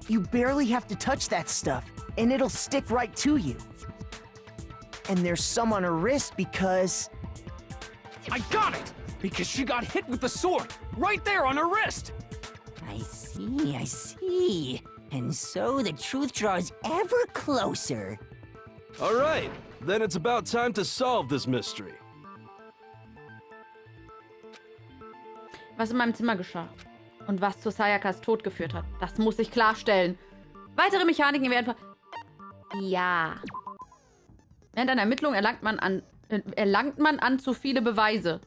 You barely have to touch that stuff, and it'll stick right to you. And there's some on her wrist because... I got it! Because she got hit with the sword, right there on her wrist! I see. And so the truth draws ever closer. All right, then it's about time to solve this mystery. Was in meinem Zimmer geschah und was zu Sayakas Tod geführt hat. Das muss ich klarstellen. Weitere Mechaniken werden... Ja. Während einer Ermittlung erlangt man an zu viele Beweise,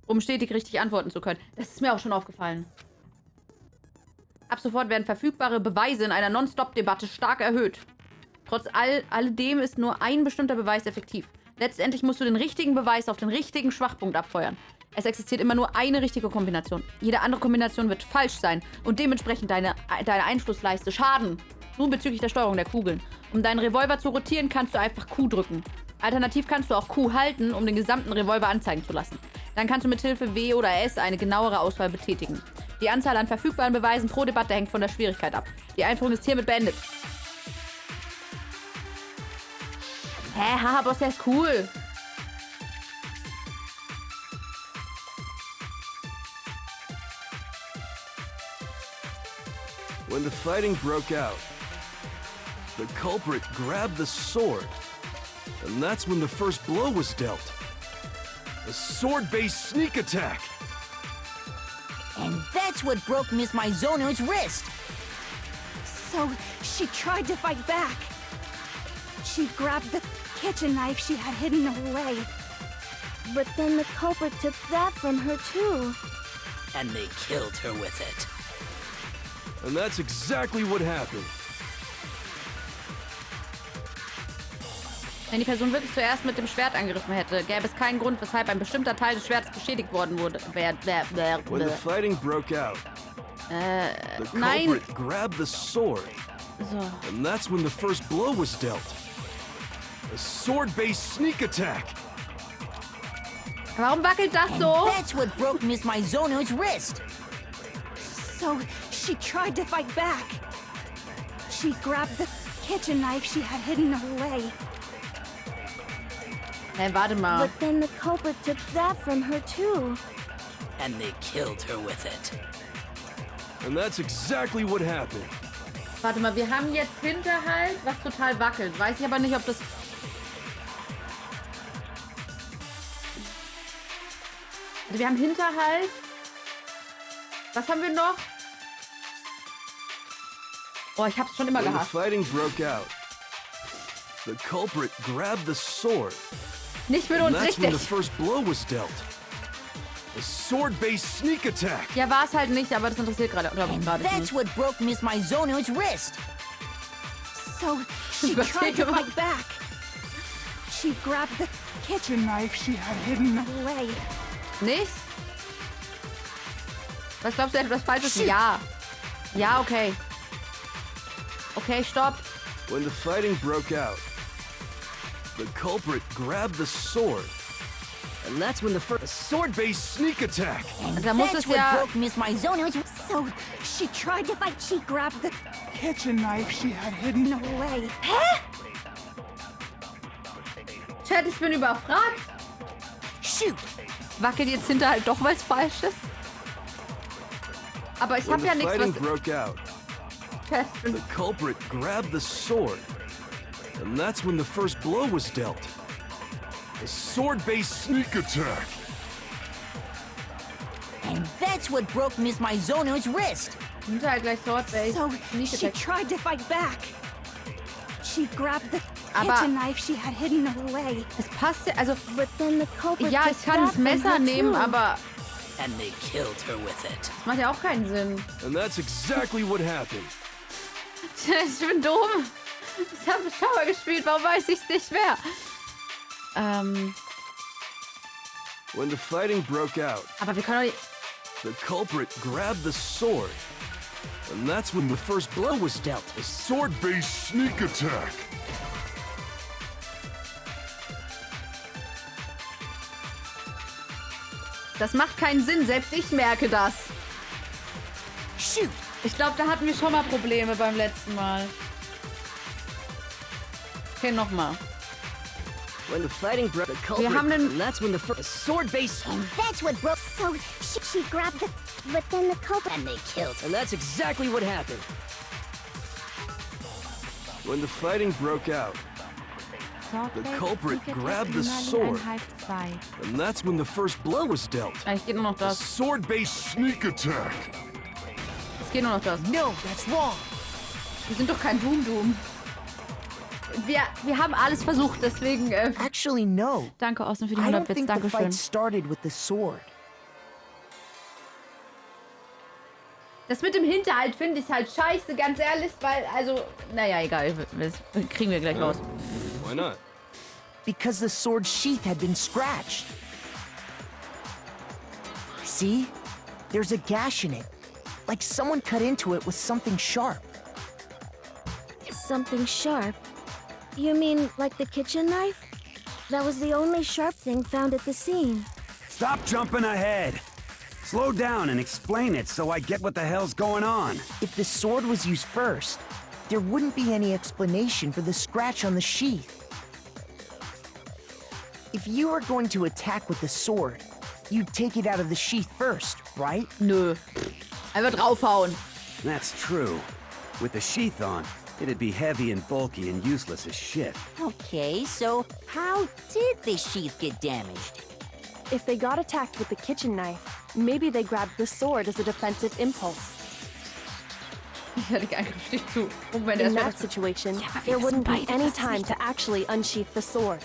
um stetig richtig antworten zu können. Das ist mir auch schon aufgefallen. Ab sofort werden verfügbare Beweise in einer Non-Stop-Debatte stark erhöht. Trotz alledem ist nur ein bestimmter Beweis effektiv. Letztendlich musst du den richtigen Beweis auf den richtigen Schwachpunkt abfeuern. Es existiert immer nur eine richtige Kombination. Jede andere Kombination wird falsch sein und dementsprechend deine Einflussleiste schaden. Nun bezüglich der Steuerung der Kugeln. Um deinen Revolver zu rotieren, kannst du einfach Q drücken. Alternativ kannst du auch Q halten, um den gesamten Revolver anzeigen zu lassen. Dann kannst du mit Hilfe W oder S eine genauere Auswahl betätigen. Die Anzahl an verfügbaren Beweisen pro Debatte hängt von der Schwierigkeit ab. Die Einführung ist hiermit beendet. Hä, haha, Boss, der ist cool. When the fighting broke out, the culprit grabbed the sword, and that's when the first blow was dealt. A sword-based sneak attack. And that's what broke Miss Mizono's wrist. So she tried to fight back. She grabbed the kitchen knife she had hidden away. But then the culprit took that from her too. And they killed her with it. And that's exactly what happened. Wenn die Person wirklich zuerst mit dem Schwert angegriffen hätte, gäbe es keinen Grund, weshalb ein bestimmter Teil des Schwertes beschädigt worden wurde. When the fighting broke out, the nein. culprit grabbed the sword, So. and that's when the first blow was dealt. A sword-based sneak attack. Warum wackelt das so? That's what broke Miss Mizono's wrist. So she tried to fight back. She grabbed the kitchen knife she had hidden away. Hey, warte mal. But then the culprit took that from her too. And they killed her with it. And that's exactly what happened. Warte mal, wir haben jetzt Hinterhalt, was total wackelt. Weiß ich aber nicht, ob das... Also wir haben Hinterhalt. Was haben wir noch? Oh, ich hab's schon immer When the gehasst. fighting broke out, the culprit grabbed the sword, Nicht mit and uns that's when the richtig. first blow was dealt. A sword-based sneak attack. Ja, war es halt nicht, aber das interessiert gerade, glaube ich, And gerade that's nicht. what broke Miss Mizono's wrist. So she Was tried to gemacht? fight back. She grabbed the kitchen knife she had hidden away. Nicht? Was glaubst du, etwas Falsches? Ja. Ja, okay. Okay, stopp. When the fighting broke out, the culprit grabbed the sword, and that's when the first sword-based sneak attack. And Da muss that's es what ja... broke Miss Mizono's wrist. So she tried to fight. She grabbed the kitchen knife she had hidden away. Chat, ich bin überfragt. Shoot. Wackelt jetzt Hinterhalt doch, weil es falsch ist? Aber ich When habe the ja nichts, fighting was... broke out, Chat, the culprit grabbed the sword, and that's when the first blow was dealt. A sword-based sneak attack. And that's what broke Miss Mizono's wrist. Hinterhalt gleich Sword-Base. So Sneak she Attack. tried to fight back. She grabbed the Aber- kitchen knife she had hidden away. Es passt ja, also... But then the culprit Ja, took ich kann that das from Messer her nehmen, too. aber... And they killed her with it. Das macht ja auch keinen Sinn. And that's exactly what happened. Ich bin dumm. Ich habe Schauer gespielt, warum weiß ich es nicht mehr? When the fighting broke out, Aber wir können doch nicht... the culprit grabbed the sword, and that's when the first blow was dealt. A sword-based sneak attack. Das macht keinen Sinn, selbst ich merke das. Shoot! Ich glaube, da hatten wir schon mal Probleme beim letzten Mal. Okay, nochmal. When the fighting broke, the culprit, haben den- and that's when the sword base, And that's what broke. So she grabbed the. But then the culprit. and they killed. And that's exactly what happened. When the fighting broke out, the culprit grabbed the sword, and that's when the first blow was dealt. Eigentlich geht nur noch A das. sword-based sneak attack. Es geht nur noch das. No, that's wrong. Wir sind doch kein Doom. Wir haben alles versucht, deswegen. Actually, no. Danke, Austin, für die I 100 don't Bits. think the Dankeschön. fight started with the sword. Das mit dem Hinterhalt finde ich halt scheiße, ganz ehrlich, weil, also, naja, egal, das kriegen wir gleich raus. Why not? Because the sword's sheath had been scratched. See? There's a gash in it. Like someone cut into it with something sharp. Something sharp. You mean like the kitchen knife? That was the only sharp thing found at the scene. Stop jumping ahead. Slow down and explain it so I get what the hell's going on. If the sword was used first, there wouldn't be any explanation for the scratch on the sheath. If you were going to attack with the sword, you'd take it out of the sheath first, right? Nö. Einfach draufhauen. That's true. With the sheath on, it'd be heavy and bulky and useless as shit. Okay, so how did the sheath get damaged? If they got attacked with the kitchen knife, maybe they grabbed the sword as a defensive impulse. Ich hätte Angriff steht zu. Moment, In erst that situation, there wouldn't be any time to actually unsheath the sword.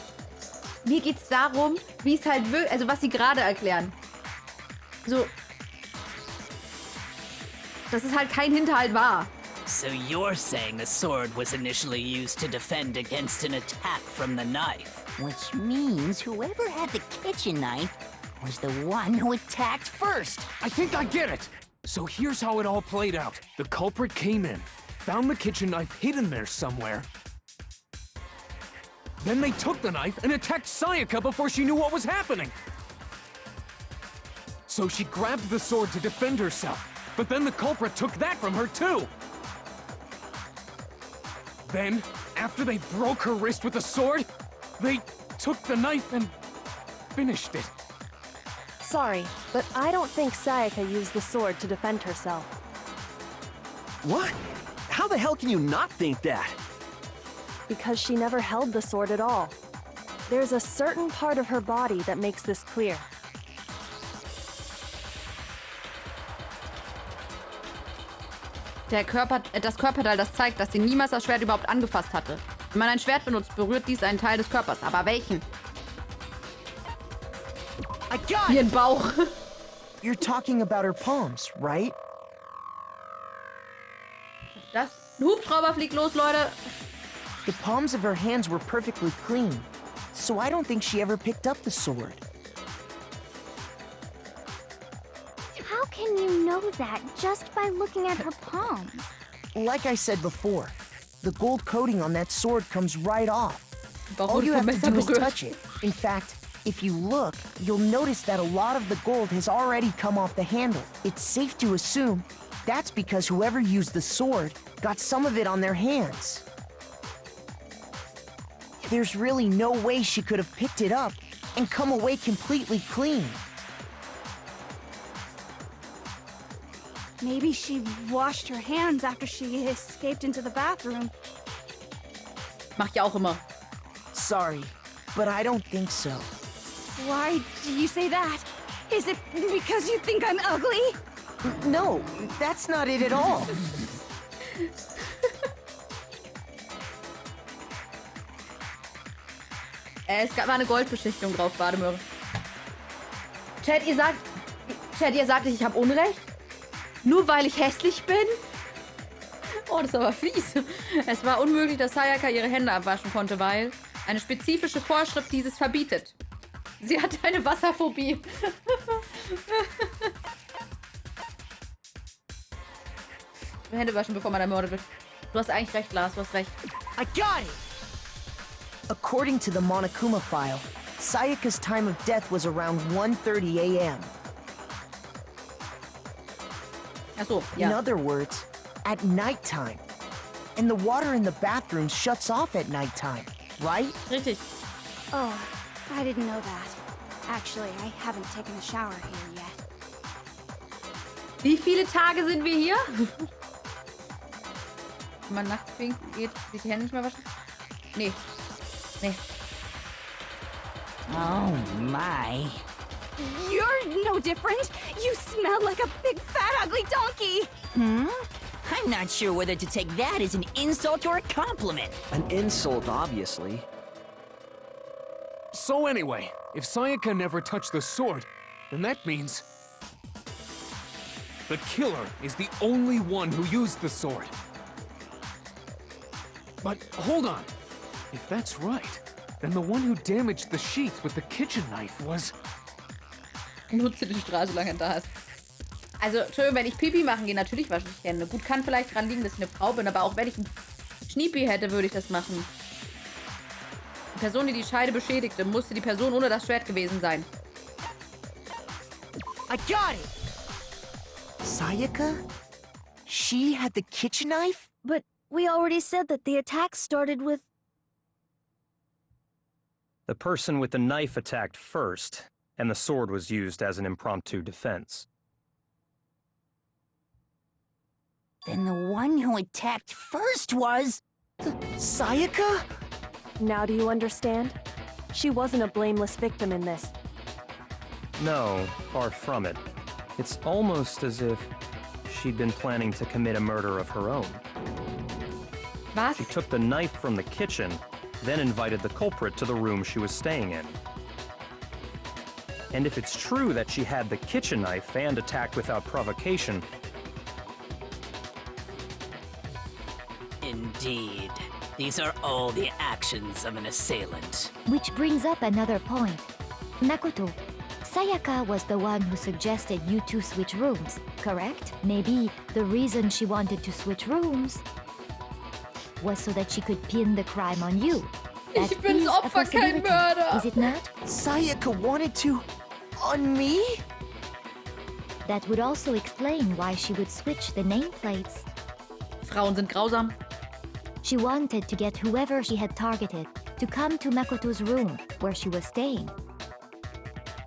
Mir geht's darum, wie es halt wirklich, also was sie gerade erklären. So. Dass es halt kein Hinterhalt war. So you're saying the sword was initially used to defend against an attack from the knife? Which means whoever had the kitchen knife was the one who attacked first. I think I get it. So here's how it all played out. The culprit came in, found the kitchen knife hidden there somewhere. Then they took the knife and attacked Sayaka before she knew what was happening. So she grabbed the sword to defend herself, but then the culprit took that from her too. Then, after they broke her wrist with the sword, they took the knife and finished it. Sorry, but I don't think Sayaka used the sword to defend herself. What? How the hell can you not think that? Because she never held the sword at all. There's a certain part of her body that makes this clear. Das Körperteil, das zeigt, dass sie niemals das Schwert überhaupt angefasst hatte. Wenn man ein Schwert benutzt, berührt dies einen Teil des Körpers. Aber welchen? I got Ihren it! Bauch. You're talking about her palms, right? Das. Ein Hubschrauber fliegt los, Leute. The palms of her hands were perfectly clean, so I don't think she ever picked up the sword. How can you know that just by looking at her palms? Like I said before, the gold coating on that sword comes right off. Bauch All wurde you vom have to Messer do is berührt. touch it. In fact, if you look, you'll notice that a lot of the gold has already come off the handle. It's safe to assume that's because whoever used the sword got some of it on their hands. There's really no way she could have picked it up and come away completely clean. Maybe she washed her hands after she escaped into the bathroom. Mach ich auch immer. Sorry, but I don't think so. Why do you say that? Is it because you think I'm ugly? No, that's not it at all. Es gab mal eine Goldbeschichtung drauf, Bademöhre. Chat, ihr sagt, ich habe Unrecht? Nur weil ich hässlich bin? Oh, das ist aber fies. Es war unmöglich, dass Sayaka ihre Hände abwaschen konnte, weil eine spezifische Vorschrift dieses verbietet. Sie hat eine Wasserphobie. Hände waschen, bevor man ermordet wird. Du hast eigentlich recht, Lars, du hast recht. I got it! According to the Monokuma file, Sayaka's time of death was around 1:30 a.m. Ach so, In ja. other words, at nighttime. And the water in the bathroom shuts off at nighttime, right? Richtig. Oh, I didn't know that. Actually, I haven't taken a shower here yet. Wie viele Tage sind wir hier? Wenn man nachts geht, sich die Hände nicht mehr waschen? Nee. Nee. Oh my. You're no different. You smell like a big, fat, ugly donkey. I'm not sure whether to take that as an insult or a compliment. An insult, obviously. So anyway, if Sayaka never touched the sword, then that means the killer is the only one who used the sword. But hold on. If that's right, then the one who damaged the sheath with the kitchen knife was... Nutze die Straße, solange er da ist. Also, Entschuldigung, wenn ich Pipi machen gehe, natürlich wasche ich Hände. Gut, kann vielleicht dran liegen, dass ich eine Frau bin, aber auch wenn ich einen Schniepi hätte, würde ich das machen. Die Person, die die Scheide beschädigte, musste die Person ohne das Schwert gewesen sein. I got it! Sayaka? She had the kitchen knife? But we already said that the attack started with... The person with the knife attacked first, and the sword was used as an impromptu defense. Then the one who attacked first was... Sayaka? Now do you understand? She wasn't a blameless victim in this. No, far from it. It's almost as if she'd been planning to commit a murder of her own. Was? She took the knife from the kitchen, then invited the culprit to the room she was staying in. And if it's true that she had the kitchen knife and attacked without provocation... Indeed. These are all the actions of an assailant. Which brings up another point. Makoto, Sayaka was the one who suggested you two switch rooms, correct? Maybe the reason she wanted to switch rooms was so that she could pin the crime on you. That Ich bin's is a Opfer, kein possibility, Mörder. is it not? Sayaka wanted to... on me? That would also explain why she would switch the nameplates. Frauen sind grausam. She wanted to get whoever she had targeted to come to Makoto's room where she was staying.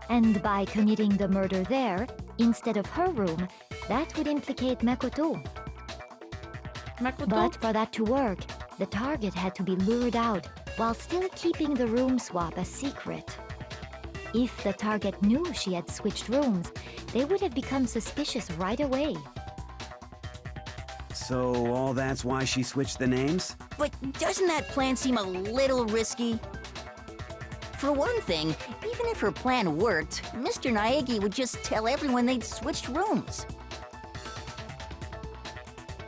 And by committing the murder there, instead of her room, that would implicate Makoto. Makoto? But for that to work, the target had to be lured out while still keeping the room swap a secret. If the target knew she had switched rooms, they would have become suspicious right away. So all that's why she switched the names? But doesn't that plan seem a little risky? For one thing, even if her plan worked, Mr. Naegi would just tell everyone they'd switched rooms.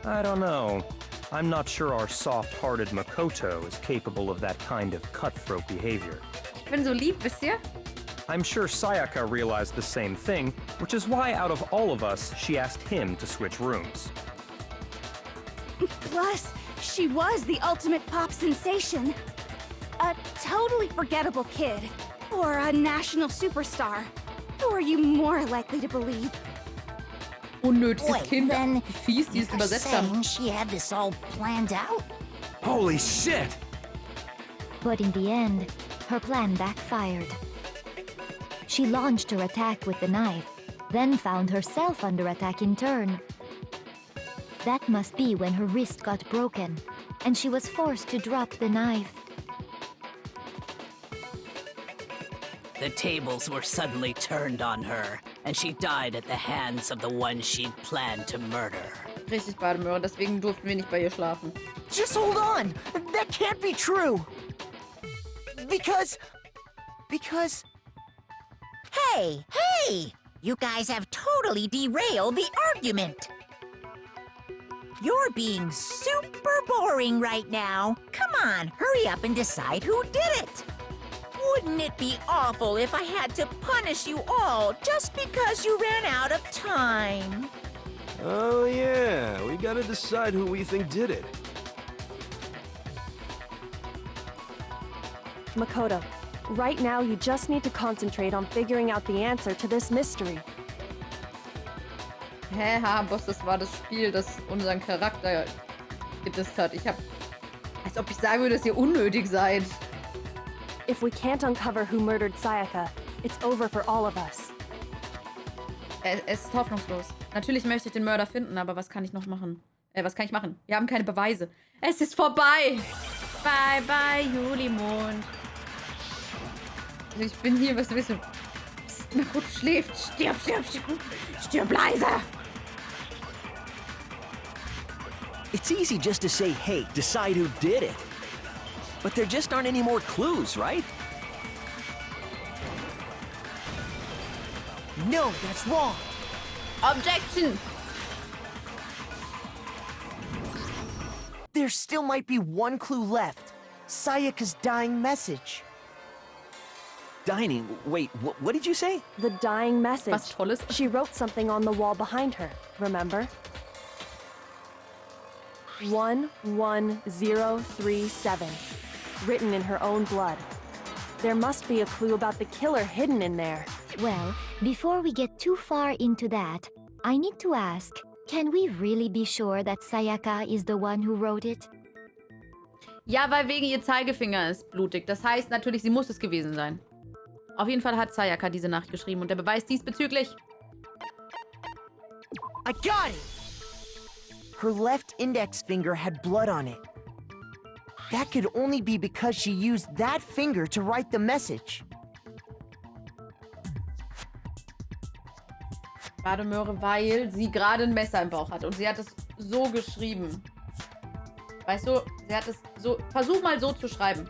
I don't know. I'm not sure our soft-hearted Makoto is capable of that kind of cutthroat behavior. Ich bin so lieb, wisst ihr? I'm sure Sayaka realized the same thing, which is why out of all of us, she asked him to switch rooms. Plus, she was the ultimate pop sensation. A totally forgettable kid. Or a national superstar. Who are you more likely to believe? Unnötiges Wait, Kind. then Wie fies die es you're übersetzt haben. saying she had this all planned out? Holy shit! But in the end, her plan backfired. She launched her attack with the knife, then found herself under attack in turn. That must be when her wrist got broken, and she was forced to drop the knife. The tables were suddenly turned on her, and she died at the hands of the one she'd planned to murder. Richtig Bademöre, deswegen durften wir nicht bei ihr schlafen. Just hold on! That can't be true! Because... Hey, hey! You guys have totally derailed the argument. You're being super boring right now. Come on, hurry up and decide who did it. Wouldn't it be awful if I had to punish you all just because you ran out of time? Oh yeah, we gotta decide who we think did it. Makoto, right now you just need to concentrate on figuring out the answer to this mystery. Hä, Boss, das war das Spiel, das unseren Charakter gedisst hat. Als ob ich sagen würde, dass ihr unnötig seid. If we can't uncover who murdered Sayaka, it's over for all of us. Es ist hoffnungslos. Natürlich möchte ich den Mörder finden, aber was kann ich noch machen? Was kann ich machen? Wir haben keine Beweise. Es ist vorbei. Bye, bye, Julimond. Ich bin hier, was willst du? Psst, Makoto schläft. Stirb, stirb, stirb. Stirb leise. It's easy just to say, hey, decide who did it. But there just aren't any more clues, right? No, that's wrong. Objection. There still might be one clue left. Sayaka's dying message. Dining, wait, what did you say? The dying message. Was Tolles. She wrote something on the wall behind her, remember? 11037. Written in her own blood. There must be a clue about the killer hidden in there. Well, before we get too far into that, I need to ask, can we really be sure that Sayaka is the one who wrote it? Ja, weil wegen ihr Zeigefinger ist blutig. Das heißt natürlich, sie muss es gewesen sein. Auf jeden Fall hat Sayaka diese Nachricht geschrieben und der Beweis diesbezüglich. I got it! Her left index finger had blood on it. That could only be because she used that finger to write the message. Gerade Möhre, weil sie gerade ein Messer im Bauch hatte. Und sie hat es so geschrieben. Weißt du, sie hat es so... Versuch mal so zu schreiben.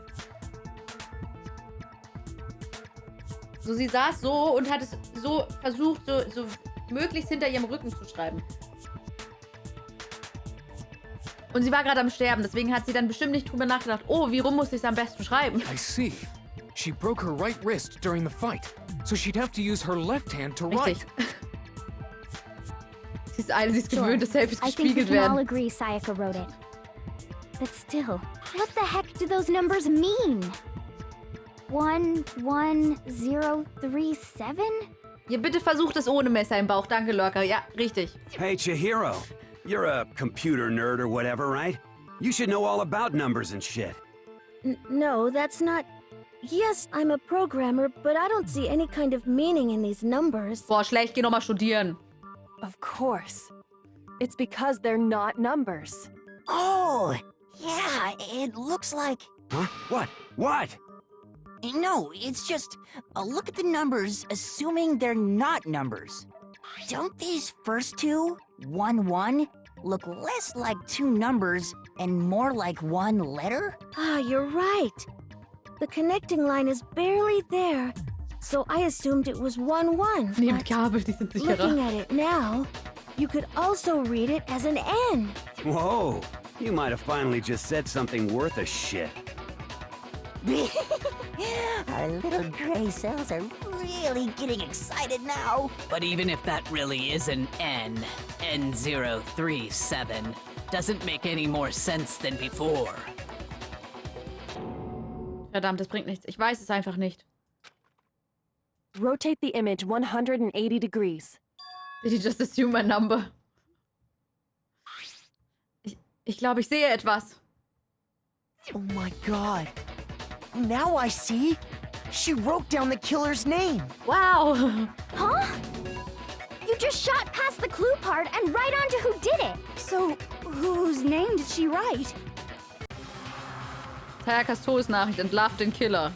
So, sie saß so und hat es so versucht, so möglichst hinter ihrem Rücken zu schreiben. Und sie war gerade am Sterben, deswegen hat sie dann bestimmt nicht drüber nachgedacht, oh, wie rum muss ich es am besten schreiben? I see. She broke her right wrist during the fight, so she'd have to use her left hand to write. Sie ist gewöhnt, dass Selfies I think we gespiegelt can all werden. agree Sayaka wrote it. But still, what the heck do those numbers mean? 11037? Ja, bitte versucht es ohne Messer im Bauch. Danke, Lurker. Ja, richtig. Hey, Chihiro. You're a computer nerd or whatever, right? You should know all about numbers and shit. No, that's not... Yes, I'm a programmer, but I don't see any kind of meaning in these numbers. Boah, schlecht, geh nochmal studieren. Of course. It's because they're not numbers. Oh, yeah, it looks like... Huh? What? What? No, it's just, look at the numbers, assuming they're not numbers. Don't these first two, 1-1, look less like two numbers and more like one letter? Ah, you're right. The connecting line is barely there, so I assumed it was 1-1. Nehmt But Kabel, die sind sicherer. looking at it now, you could also read it as an N. Whoa. You might have finally just said something worth a shit. Our little gray cells are really getting excited now. But even if that really is an N, N037, doesn't make any more sense than before. Verdammt, das bringt nichts. Ich weiß es einfach nicht. Rotate the image 180 degrees. Did you just assume my number? Ich glaube, ich sehe etwas. Oh my god. Now I see. She wrote down the killer's name. Wow. Huh? You just shot past the clue part and right onto who did it. So, whose name did she write? Sayakas Todesnachricht entlarvt den Killer.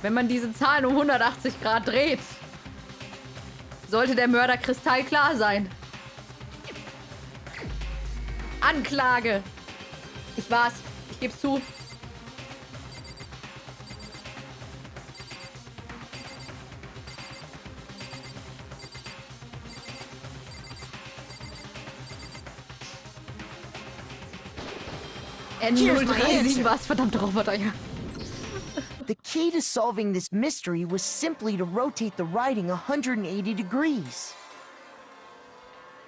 Wenn man diese Zahlen um 180 Grad dreht, sollte der Mörder kristallklar sein. Anklage. Ich war's. Ich geb's zu. N037 war's, verdammte Roboter, ja. The key to solving this mystery was simply to rotate the writing 180 degrees.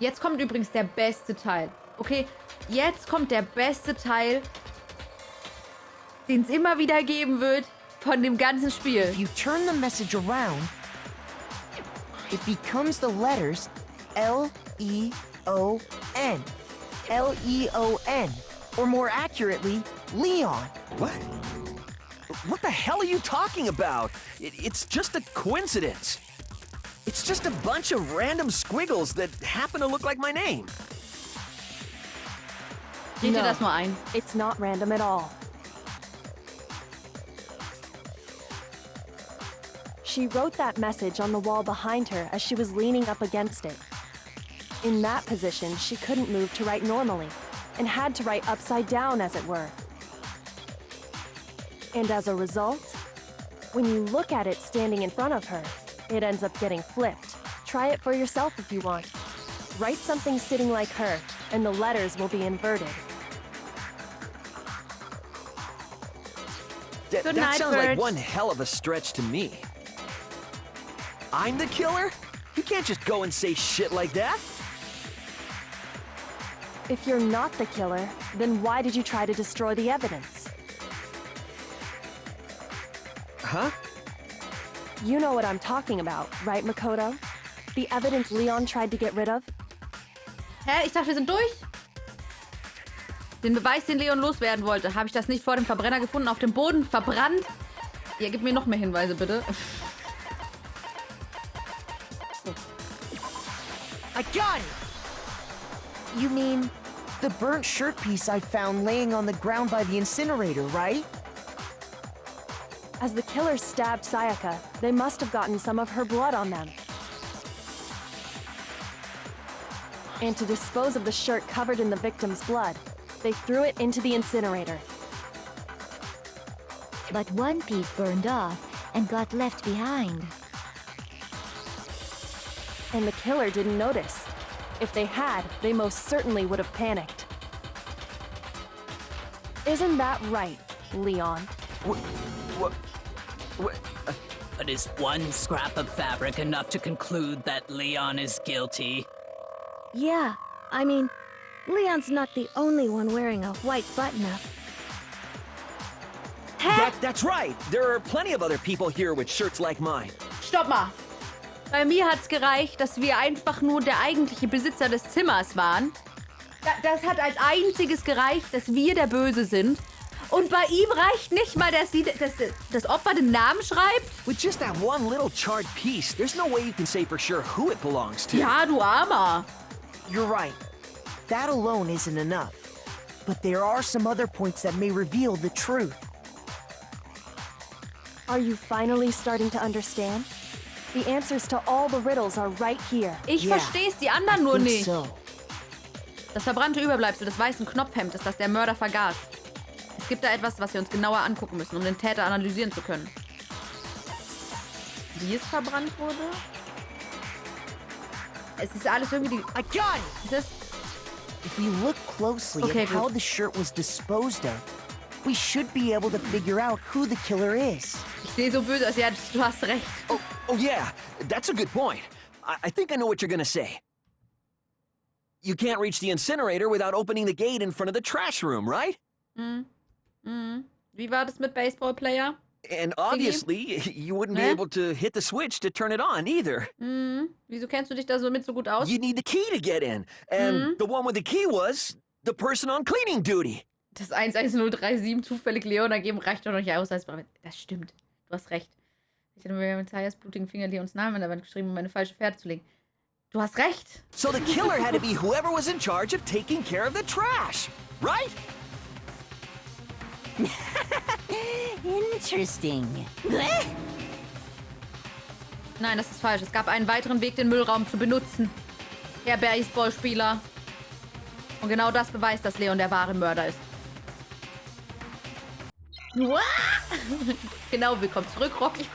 Jetzt kommt übrigens der beste Teil. Okay, jetzt kommt der beste Teil, den es immer wieder geben wird von dem ganzen Spiel. If you turn the message around, it becomes the letters L-E-O-N. L-E-O-N. Or more accurately, Leon. What? What the hell are you talking about? It's just a coincidence. It's just a bunch of random squiggles that happen to look like my name. Seht ihr das nur ein? It's not random at all. She wrote that message on the wall behind her as she was leaning up against it. In that position, she couldn't move to write normally, and had to write upside down, as it were. And as a result, when you look at it standing in front of her, it ends up getting flipped. Try it for yourself if you want. Write something sitting like her, and the letters will be inverted. That sounds like one hell of a stretch to me. I'm the killer? You can't just go and say shit like that. If you're not the killer, then why did you try to destroy the evidence? Huh? You know what I'm talking about, right, Makoto? The evidence Leon tried to get rid of? Hä? Ich dachte, wir sind durch. Den Beweis, den Leon loswerden wollte, habe ich das nicht vor dem Verbrenner gefunden, auf dem Boden verbrannt? Ihr gebt mir noch mehr Hinweise, bitte. I got it! You mean the burnt shirt piece I found laying on the ground by the incinerator, right? As the killers stabbed Sayaka, they must have gotten some of her blood on them. And to dispose of the shirt covered in the victim's blood, they threw it into the incinerator. But one piece burned off and got left behind. And the killer didn't notice. If they had, they most certainly would have panicked. Isn't that right, Leon? What? But is one scrap of fabric enough to conclude that Leon is guilty? Yeah, I mean, Leon's not the only one wearing a white button-up. That's right. There are plenty of other people here with shirts like mine. Stopp mal. Bei mir hat's gereicht, dass wir einfach nur der eigentliche Besitzer des Zimmers waren. Das hat als einziges gereicht, dass wir der Böse sind. Und bei ihm reicht nicht mal, dass das Opfer den Namen schreibt? With just that one little charred piece, there's no way you can say for sure who it belongs to. Ja, du Armer. You're right. That alone isn't enough. But there are some other points that may reveal the truth. Are you finally starting to understand? The answers to all the riddles are right here. Ich versteh's, die anderen nur nicht. So. Das verbrannte Überbleibsel des weißen Knopfhemdes, das der Mörder vergaß. Es gibt da etwas, was wir uns genauer angucken müssen, um den Täter analysieren zu können. Wie es verbrannt wurde? Es ist alles irgendwie... I got it! Ist If we look closely at how the shirt was disposed of, we should be able to figure out who the killer is. Ich sehe so böse aus. Ja, du hast recht. Oh yeah, that's a good point. I think I know what you're gonna say. You can't reach the incinerator without opening the gate in front of the trash room, right? Wie war das mit Baseball Player? And obviously, you wouldn't be able to hit the switch to turn it on either. Wieso kennst du dich da so gut aus? You need the key to get in. And the one with the key was the person on cleaning duty. Das 11037 zufällig Leon ergeben reicht doch noch nicht aus. Das stimmt. Du hast recht. Ich hätte mir mit Sayas blutigen Finger Leons Namen an der Wand geschrieben, um eine falsche Fährte zu legen. Du hast recht. So the killer had to be whoever was in charge of taking care of the trash, right? Interesting. Nein, das ist falsch. Es gab einen weiteren Weg, den Müllraum zu benutzen. Herr Baseballspieler. Und genau das beweist, dass Leon der wahre Mörder ist. Genau, willkommen zurück, Rocky.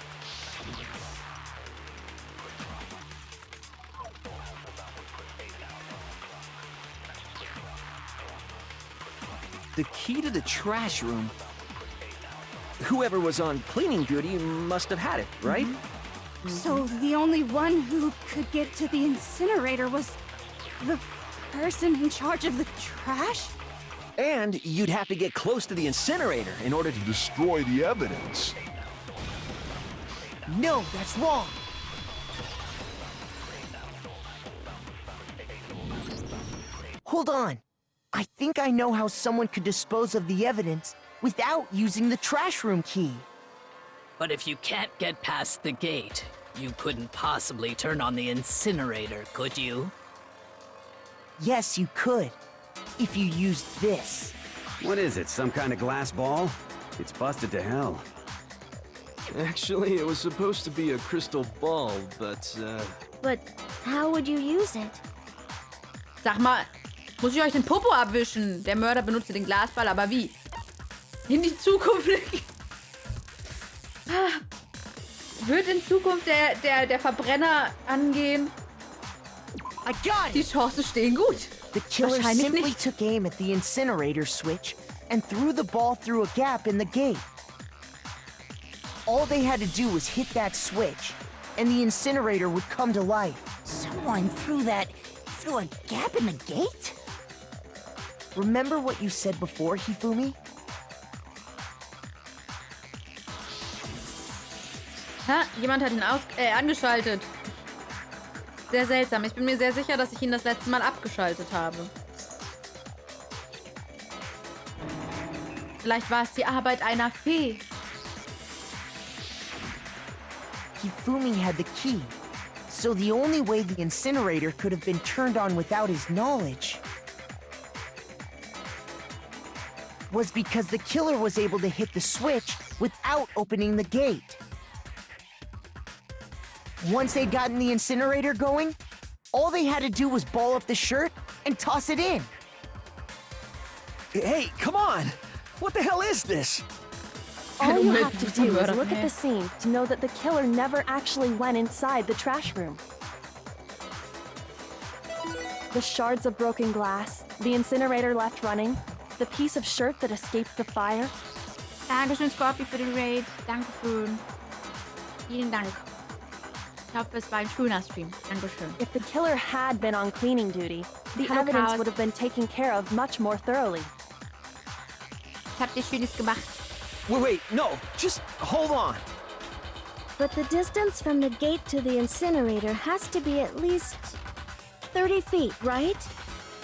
The key to the trash room. Whoever was on cleaning duty must have had it, right? So the only one who could get to the incinerator was the person in charge of the trash? And you'd have to get close to the incinerator in order to destroy the evidence. No, that's wrong. Hold on. I think I know how someone could dispose of the evidence without using the trash room key. But if you can't get past the gate, you couldn't possibly turn on the incinerator, could you? Yes, you could. If you used this. What is it, some kind of glass ball? It's busted to hell. Actually, it was supposed to be a crystal ball, but, But how would you use it? Sag mal, muss ich euch den Popo abwischen? Der Mörder benutzte den Glasball, aber wie? In die Zukunft. Wird in Zukunft der Verbrenner angehen? I got Die it! Chancen stehen gut. The killer Wahrscheinlich simply nicht. took aim at the incinerator switch and threw the ball through a gap in the gate. All they had to do was hit that switch, and the incinerator would come to life. Someone threw a gap in the gate? Remember what you said before, Hifumi? Ha, jemand hat ihn angeschaltet. Sehr seltsam. Ich bin mir sehr sicher, dass ich ihn das letzte Mal abgeschaltet habe. Vielleicht war es die Arbeit einer Fee. Hifumi had the key, so the only way the incinerator could have been turned on without his knowledge was because the killer was able to hit the switch without opening the gate. Once they'd gotten the incinerator going, all they had to do was ball up the shirt and toss it in. Hey, come on! What the hell is this? All you have to do is look at the scene to know that the killer never actually went inside the trash room. The shards of broken glass, the incinerator left running, the piece of shirt that escaped the fire. Dankeschön, Scorpio, für den Raid. Dankeschön. Vielen Dank. Ich hoffe, es war ein schöner Stream. Dankeschön. If the killer had been on cleaning duty, the Hallo, evidence Chaos. would have been taken care of much more thoroughly. Was habt ihr Schönes gemacht? Wait, no, just hold on. But the distance from the gate to the incinerator has to be at least 30 feet, right?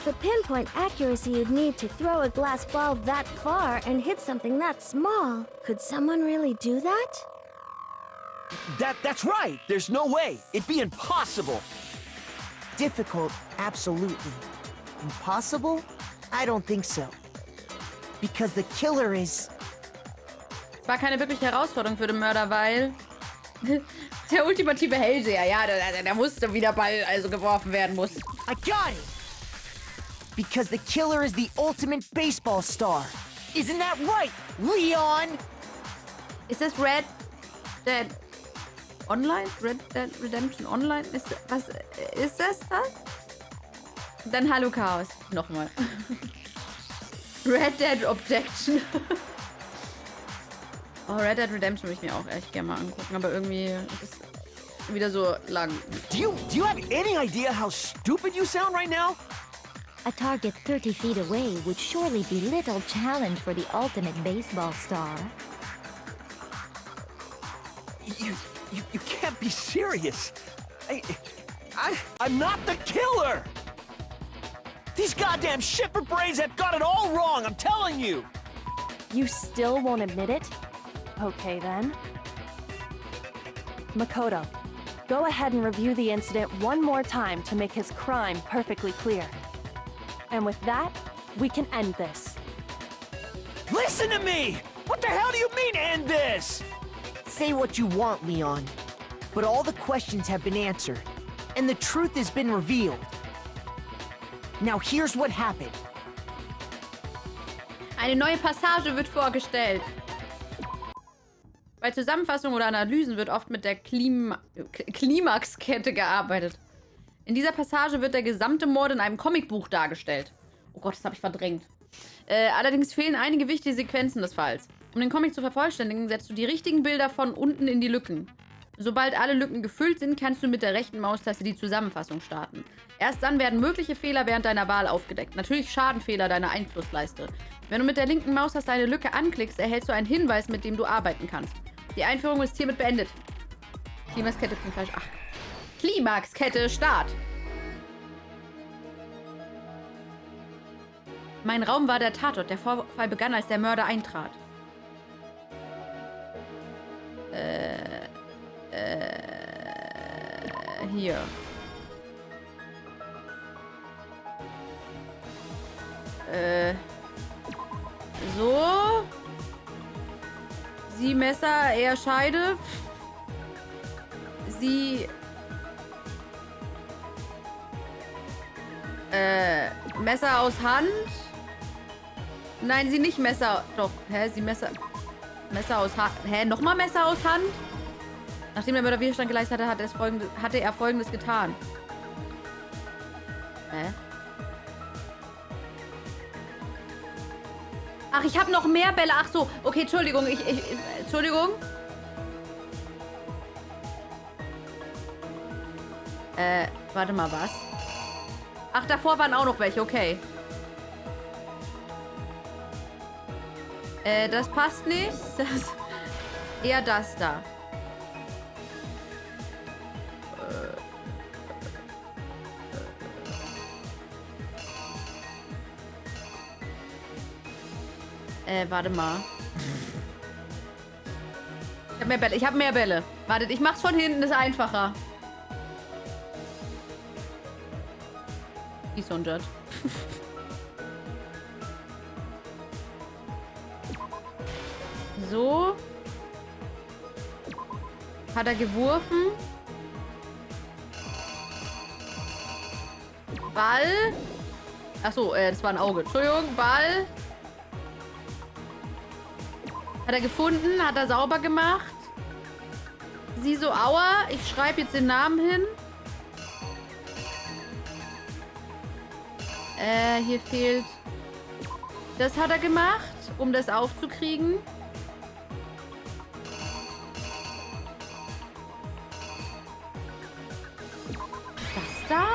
The pinpoint accuracy you'd need to throw a glass ball that far and hit something that small. Could someone really do that? That's right. There's no way. It'd be impossible. Difficult, absolutely. Impossible? I don't think so. Because the killer is... Es war keine wirkliche Herausforderung für den Mörder, weil der ultimative Hellseher, ja, der wusste, wie der Ball also geworfen werden muss. I got it! Because the killer is the ultimate baseball star. Isn't that right, Leon? Ist das Red Dead Online? Red Dead Redemption Online? Was ist das da? Dann Hallo Chaos. Nochmal. Red Dead Objection. Oh, Red Dead Redemption würde ich mir auch echt gerne mal angucken, aber irgendwie ist es wieder so lang. Do you have any idea how stupid you sound right now? A target 30 feet away would surely be little challenge for the ultimate baseball star. You can't be serious. I'm not the killer. These goddamn shipper brains have got it all wrong, I'm telling you. You still won't admit it? Okay then. Makoto, go ahead and review the incident one more time to make his crime perfectly clear. And with that, we can end this. Listen to me! What the hell do you mean, end this? Say what you want, Leon. But all the questions have been answered, and the truth has been revealed. Now here's what happened. Eine neue Passage wird vorgestellt. Bei Zusammenfassungen oder Analysen wird oft mit der Klimaxkette gearbeitet. In dieser Passage wird der gesamte Mord in einem Comicbuch dargestellt. Oh Gott, das habe ich verdrängt. Allerdings fehlen einige wichtige Sequenzen des Falls. Um den Comic zu vervollständigen, setzt du die richtigen Bilder von unten in die Lücken. Sobald alle Lücken gefüllt sind, kannst du mit der rechten Maustaste die Zusammenfassung starten. Erst dann werden mögliche Fehler während deiner Wahl aufgedeckt. Natürlich Schadenfehler deiner Einflussleiste. Wenn du mit der linken Maustaste eine Lücke anklickst, erhältst du einen Hinweis, mit dem du arbeiten kannst. Die Einführung ist hiermit beendet. Klimaxkette klingt falsch. Ach. Klimaxkette, Start. Mein Raum war der Tatort. Der Vorfall begann, als der Mörder eintrat. Hier. So. Sie Messer, er Scheide. Sie... Messer aus Hand. Nein, sie nicht Messer. Doch, hä? Sie Messer... Messer aus Hand. Hä? Nochmal Messer aus Hand? Nachdem der Mörder Widerstand geleistet hatte, hatte er Folgendes getan. Hä? Ach, ich habe noch mehr Bälle. Ach so. Okay, Entschuldigung. Entschuldigung. Warte mal, was? Ach, davor waren auch noch welche. Okay. Das passt nicht. Eher das da. Warte mal. Ich hab mehr Bälle. Ich hab mehr Bälle. Wartet, ich mach's von hinten, ist einfacher. Wie so ein Jet. So. Hat er geworfen. Ball. Achso, das war ein Auge. Entschuldigung, Ball. Hat er gefunden, hat er sauber gemacht. Sie so, aua. Ich schreibe jetzt den Namen hin. Hier fehlt... Das hat er gemacht, um das aufzukriegen. Das da?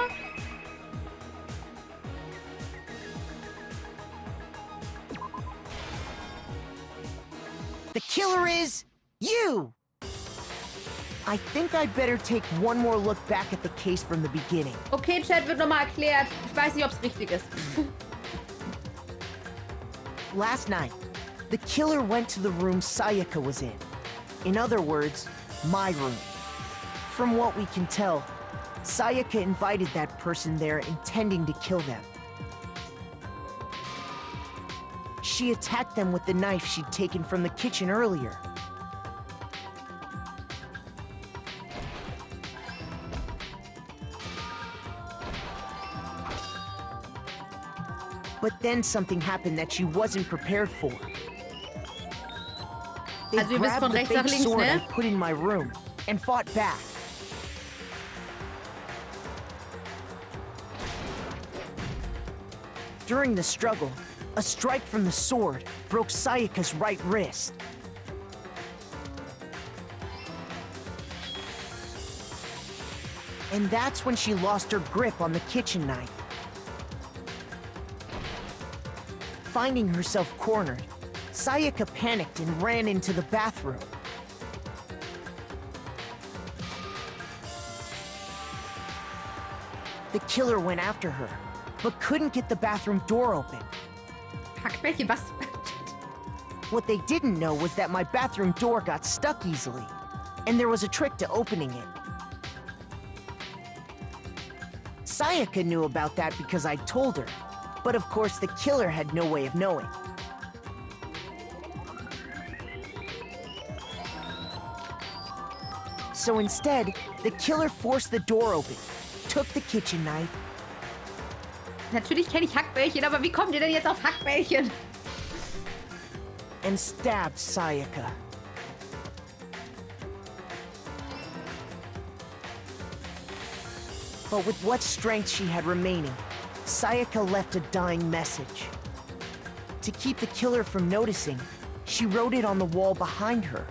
The killer is you! I think I'd better take one more look back at the case from the beginning. Okay, Chat wird nochmal erklärt. Ich weiß nicht, ob es richtig ist. Last night, the killer went to the room Sayaka was in. In other words, my room. From what we can tell, Sayaka invited that person there intending to kill them. She attacked them with the knife she'd taken from the kitchen earlier. But then something happened that she wasn't prepared for. They Also ihr wisst von grabbed the rechts nach fake links, sword I ne? put in my room and fought back. During the struggle, a strike from the sword broke Sayaka's right wrist. And that's when she lost her grip on the kitchen knife. Finding herself cornered, Sayaka panicked and ran into the bathroom. The killer went after her, but couldn't get the bathroom door open. Hackbällchen, was? What they didn't know was that my bathroom door got stuck easily, and there was a trick to opening it. Sayaka knew about that because I told her, but of course the killer had no way of knowing. So instead, the killer forced the door open, took the kitchen knife. Natürlich kenne ich Hackbällchen, aber wie kommt ihr denn jetzt auf Hackbällchen? And stabbed Sayaka. But with what strength she had remaining, Sayaka left a dying message. To keep the killer from noticing, she wrote it on the wall behind her.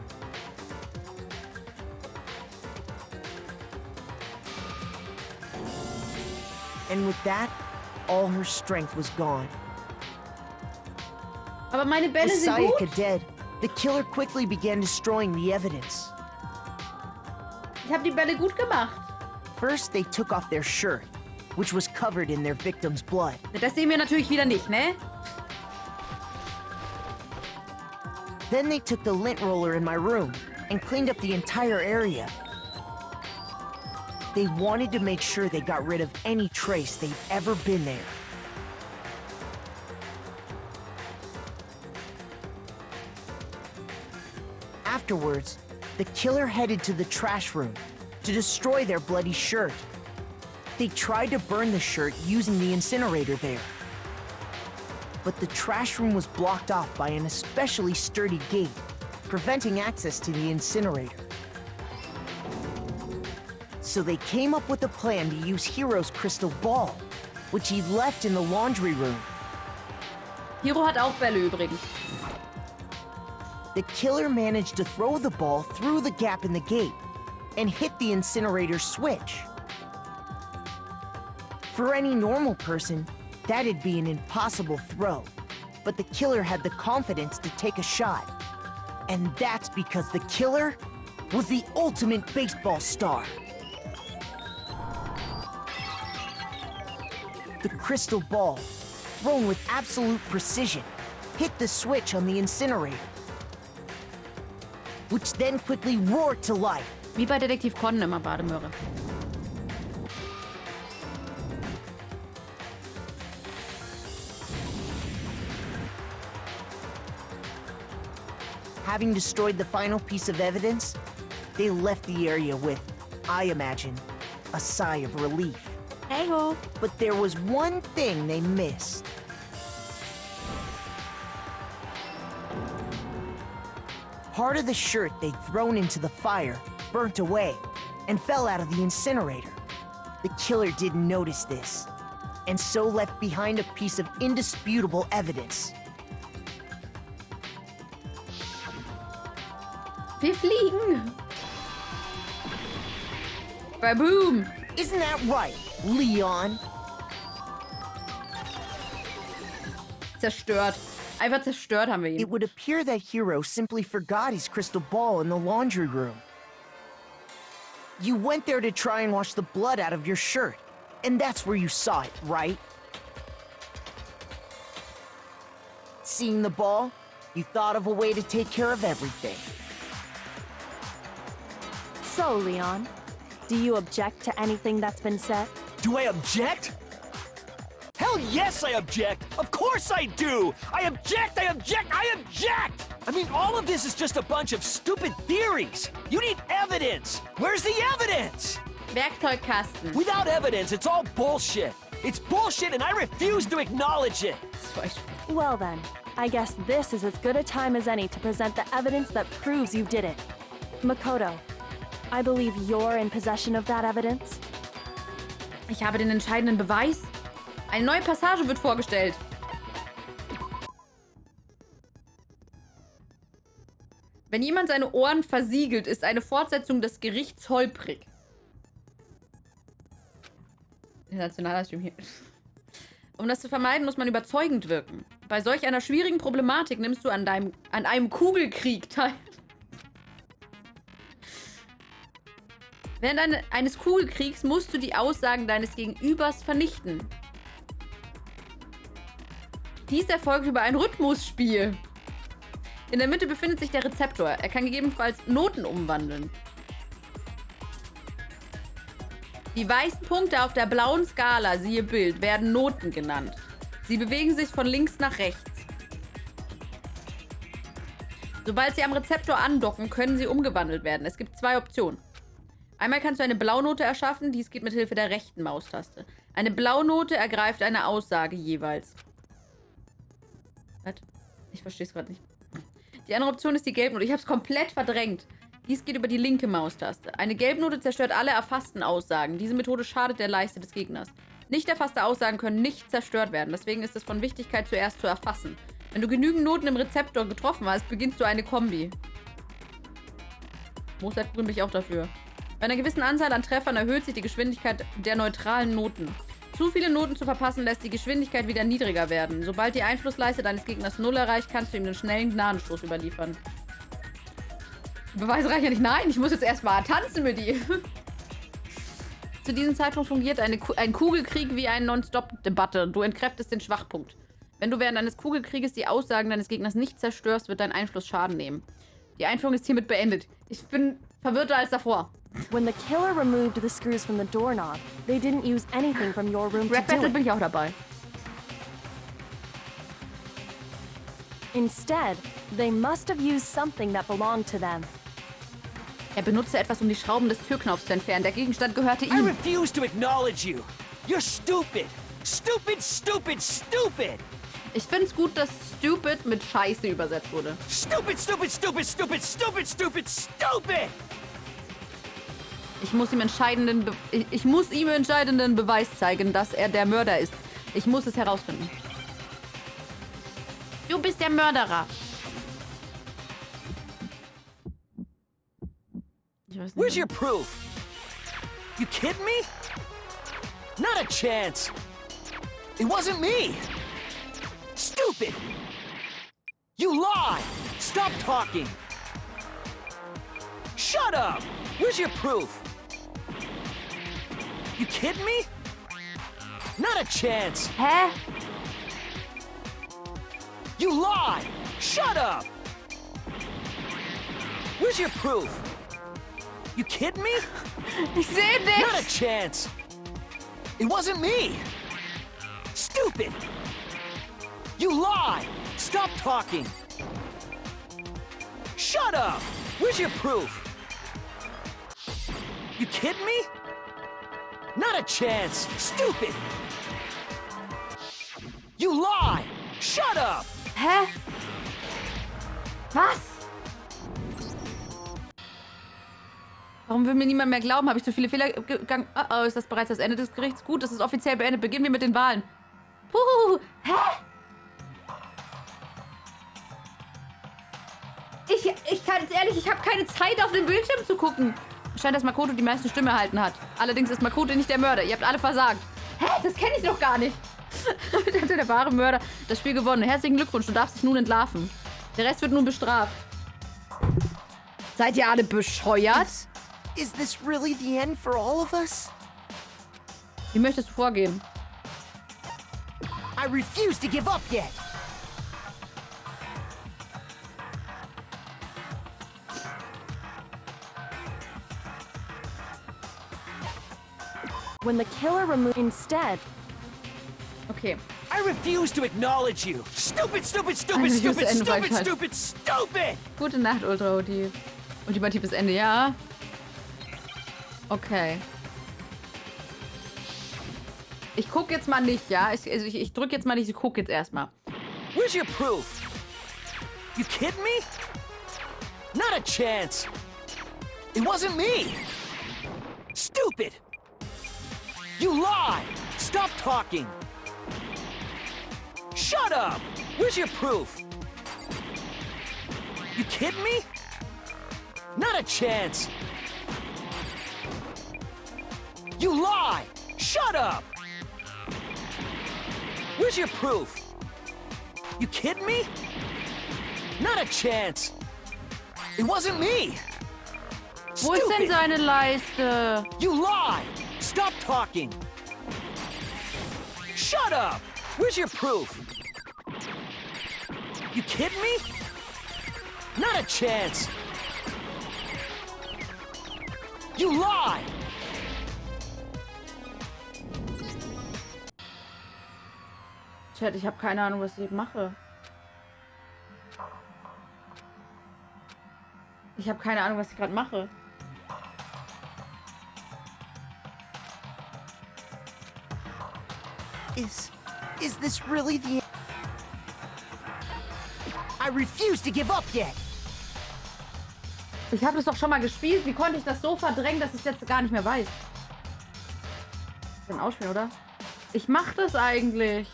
And with that, all her strength was gone. Aber meine Bälle With sind Sayaka gut. dead, the killer quickly began destroying the evidence. Ich habe die Bälle gut gemacht. First, they took off their shirt, which was covered in their victim's blood. Das sehen wir natürlich wieder nicht, ne? Then they took the lint roller in my room and cleaned up the entire area. They wanted to make sure they got rid of any trace they'd ever been there. Afterwards, the killer headed to the trash room to destroy their bloody shirt. They tried to burn the shirt using the incinerator there. But the trash room was blocked off by an especially sturdy gate, preventing access to the incinerator. So they came up with a plan to use Hiro's crystal ball, which he left in the laundry room. Hiro hat auch Bälle übrigens. The killer managed to throw the ball through the gap in the gate and hit the incinerator switch. For any normal person, that'd be an impossible throw, but the killer had the confidence to take a shot. And that's because the killer was the ultimate baseball star. The crystal ball, thrown with absolute precision, hit the switch on the incinerator, which then quickly roared to life. Wie bei Detektiv Conan immer, Bademöhre. Having destroyed the final piece of evidence, they left the area with, I imagine, a sigh of relief. Hey-ho. But there was one thing they missed. Part of the shirt they'd thrown into the fire burnt away and fell out of the incinerator. The killer didn't notice this, and so left behind a piece of indisputable evidence. Wir fliegen! Baboom! Isn't that right, Leon? Zerstört. Einfach zerstört haben wir ihn. It would appear that Hiro simply forgot his crystal ball in the laundry room. You went there to try and wash the blood out of your shirt, and that's where you saw it, right? Seeing the ball, you thought of a way to take care of everything. So, Leon, do you object to anything that's been said? Do I object? Hell yes, I object! Of course I do! I object! I object! I object! I mean, all of this is just a bunch of stupid theories. You need evidence. Where's the evidence? Werkzeugkasten. Without evidence, it's all bullshit. It's bullshit and I refuse to acknowledge it. Well then, I guess this is as good a time as any to present the evidence that proves you did it. Makoto, I believe you're in possession of that evidence. Ich habe den entscheidenden Beweis. Eine neue Passage wird vorgestellt. Wenn jemand seine Ohren versiegelt, ist eine Fortsetzung des Gerichts holprig. Internationaler Stream hier. Um das zu vermeiden, muss man überzeugend wirken. Bei solch einer schwierigen Problematik nimmst du an einem Kugelkrieg teil. Während eines Kugelkriegs musst du die Aussagen deines Gegenübers vernichten. Dies erfolgt über ein Rhythmusspiel. In der Mitte befindet sich der Rezeptor. Er kann gegebenenfalls Noten umwandeln. Die weißen Punkte auf der blauen Skala, siehe Bild, werden Noten genannt. Sie bewegen sich von links nach rechts. Sobald sie am Rezeptor andocken, können sie umgewandelt werden. Es gibt zwei Optionen. Einmal kannst du eine Blaunote erschaffen, dies geht mit Hilfe der rechten Maustaste. Eine Blaunote ergreift eine Aussage jeweils. Was? Ich verstehe es gerade nicht. Die andere Option ist die Gelbnote. Ich habe es komplett verdrängt. Dies geht über die linke Maustaste. Eine Gelbnote zerstört alle erfassten Aussagen. Diese Methode schadet der Leiste des Gegners. Nicht erfasste Aussagen können nicht zerstört werden. Deswegen ist es von Wichtigkeit, zuerst zu erfassen. Wenn du genügend Noten im Rezeptor getroffen hast, beginnst du eine Kombi. Mozart berühmt mich auch dafür. Bei einer gewissen Anzahl an Treffern erhöht sich die Geschwindigkeit der neutralen Noten. Zu viele Noten zu verpassen, lässt die Geschwindigkeit wieder niedriger werden. Sobald die Einflussleiste deines Gegners 0 erreicht, kannst du ihm einen schnellen Gnadenstoß überliefern. Beweise reichen ja nicht. Nein, ich muss jetzt erstmal tanzen mit ihm. Zu diesem Zeitpunkt fungiert ein Kugelkrieg wie eine Non-Stop-Debatte. Du entkräftest den Schwachpunkt. Wenn du während eines Kugelkrieges die Aussagen deines Gegners nicht zerstörst, wird dein Einfluss Schaden nehmen. Die Einführung ist hiermit beendet. Ich bin verwirrter als davor. When the killer removed the screws from the doorknob, they didn't use anything from your room to Rap do Battle it. bin ich auch dabei. Instead, they must have used something that belonged to them. Er benutzte etwas, um die Schrauben des Türknaufs zu entfernen. Der Gegenstand gehörte I ihm. refuse to acknowledge you. You're stupid. Stupid, stupid, stupid. Ich find's gut, dass stupid mit Scheiße übersetzt wurde. Stupid, stupid, stupid, stupid, stupid, stupid, stupid. Ich muss ihm entscheidenden Beweis zeigen, dass er der Mörder ist. Ich muss es herausfinden. Du bist der Mörderer. Ich weiß Where's nicht. your proof? You kidding me? Not a chance. It wasn't me. Stupid. You lie. Stop talking. Shut up. Where's your proof? You kidding me? Not a chance. Hä? You lie. Shut up. Where's your proof? You kidding me? Ich sehe Not a nicht. chance. It wasn't me. Stupid. You lie. Stop talking. Shut up. Where's your proof? You kidding me? Not a chance. Stupid. You lie. Shut up. Hä? Was? Warum will mir niemand mehr glauben? Habe ich zu viele Fehler gegangen? Oh, ist das bereits das Ende des Gerichts? Gut, das ist offiziell beendet. Beginnen wir mit den Wahlen. Puh. Hä? Ich kann jetzt ehrlich, ich habe keine Zeit, auf den Bildschirm zu gucken. Es scheint, dass Makoto die meiste Stimme erhalten hat. Allerdings ist Makoto nicht der Mörder. Ihr habt alle versagt. Hä? Das kenne ich doch gar nicht. Damit hat der wahre Mörder das Spiel gewonnen. Herzlichen Glückwunsch, du darfst dich nun entlarven. Der Rest wird nun bestraft. Seid ihr alle bescheuert? Is this really the end for all of us? Wie möchtest du vorgehen? I refuse to give up yet. When the killer removed instead, Okay. I refuse to acknowledge you. Stupid, stupid, stupid, Also, stupid, das Ende war stupid, falsch. stupid, stupid. Gute Nacht, Ultra-Ulti. Ultimatives Ende, ja. Okay. Ich guck jetzt mal nicht, ja? Ich drück jetzt mal nicht, ich guck jetzt erstmal. Where's your proof? You kidding me? Not a chance. It wasn't me. Stupid. You lie. Stop talking. Shut up. Where's your proof? You kidding me? Not a chance. You lie. Shut up. Where's your proof? You kidding me? Not a chance. It wasn't me. Wo ist denn Stupid. seine Leiste? You lie. Stop talking. Shut up. Where's your proof? You kidding me? Not a chance. You lie. Chat, ich habe keine Ahnung, was ich mache. Ich habe keine Ahnung, was ich gerade mache. Is this really the end? I refuse to give up yet. Ich habe das doch schon mal gespielt. Wie konnte ich das so verdrängen, dass ich es jetzt gar nicht mehr weiß? Ein Ausspiel, oder? Ich mache das eigentlich.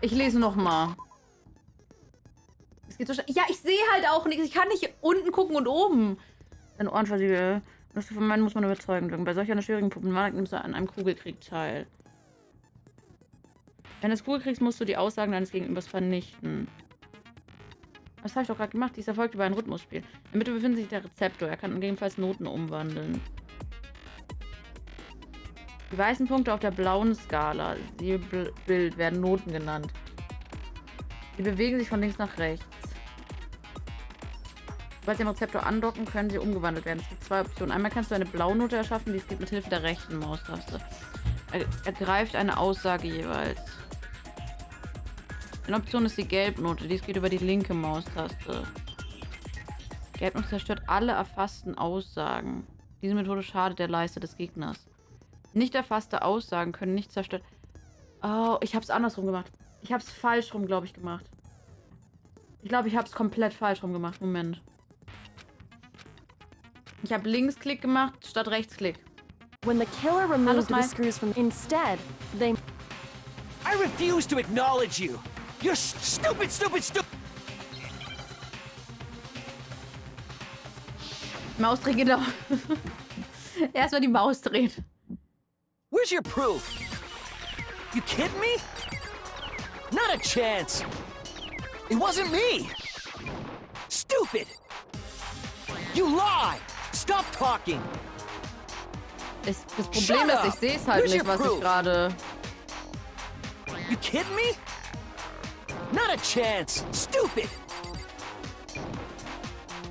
Ich lese noch mal. Es geht so schnell. Ja, ich sehe halt auch nichts. Ich kann nicht unten gucken und oben. Ein Ohrenversiegel. Das von meinen muss man überzeugen wirken. Bei solch einer schwierigen Problematik nimmst du an einem Kugelkrieg teil. Wenn du das Kugelkriegst, musst du die Aussagen deines Gegenübers vernichten. Das habe ich doch gerade gemacht. Dies erfolgt über ein Rhythmusspiel. In der Mitte befindet sich der Rezeptor. Er kann gegebenenfalls Noten umwandeln. Die weißen Punkte auf der blauen Skala, siehe Bild, werden Noten genannt. Sie bewegen sich von links nach rechts. Sobald Sie den Rezeptor andocken, können sie umgewandelt werden. Es gibt zwei Optionen. Einmal kannst du eine Blaunote erschaffen, die es geht mit Hilfe der rechten Maustaste. Ergreift eine Aussage jeweils. Eine Option ist die Gelbnote, dies geht über die linke Maustaste. Gelbnote zerstört alle erfassten Aussagen. Diese Methode schadet der Leiste des Gegners. Nicht erfasste Aussagen können nicht zerstört... Oh, ich hab's andersrum gemacht. Ich hab's falsch rum, glaube ich, gemacht. Ich glaube, ich hab's komplett falsch rum gemacht. Moment. Ich habe Linksklick gemacht statt Rechtsklick. When the killer removed the screws from instead, they... I refuse to acknowledge you. You're stupid, stupid, stupid. Maus dreht, genau. Erstmal die Maus dreht. Where's your proof? You kidding me? Not a chance. It wasn't me. Stupid. You lie. Stop talking. Das Problem ist, ich sehe es halt nicht, was ich gerade... You kidding me? Not a chance. Stupid.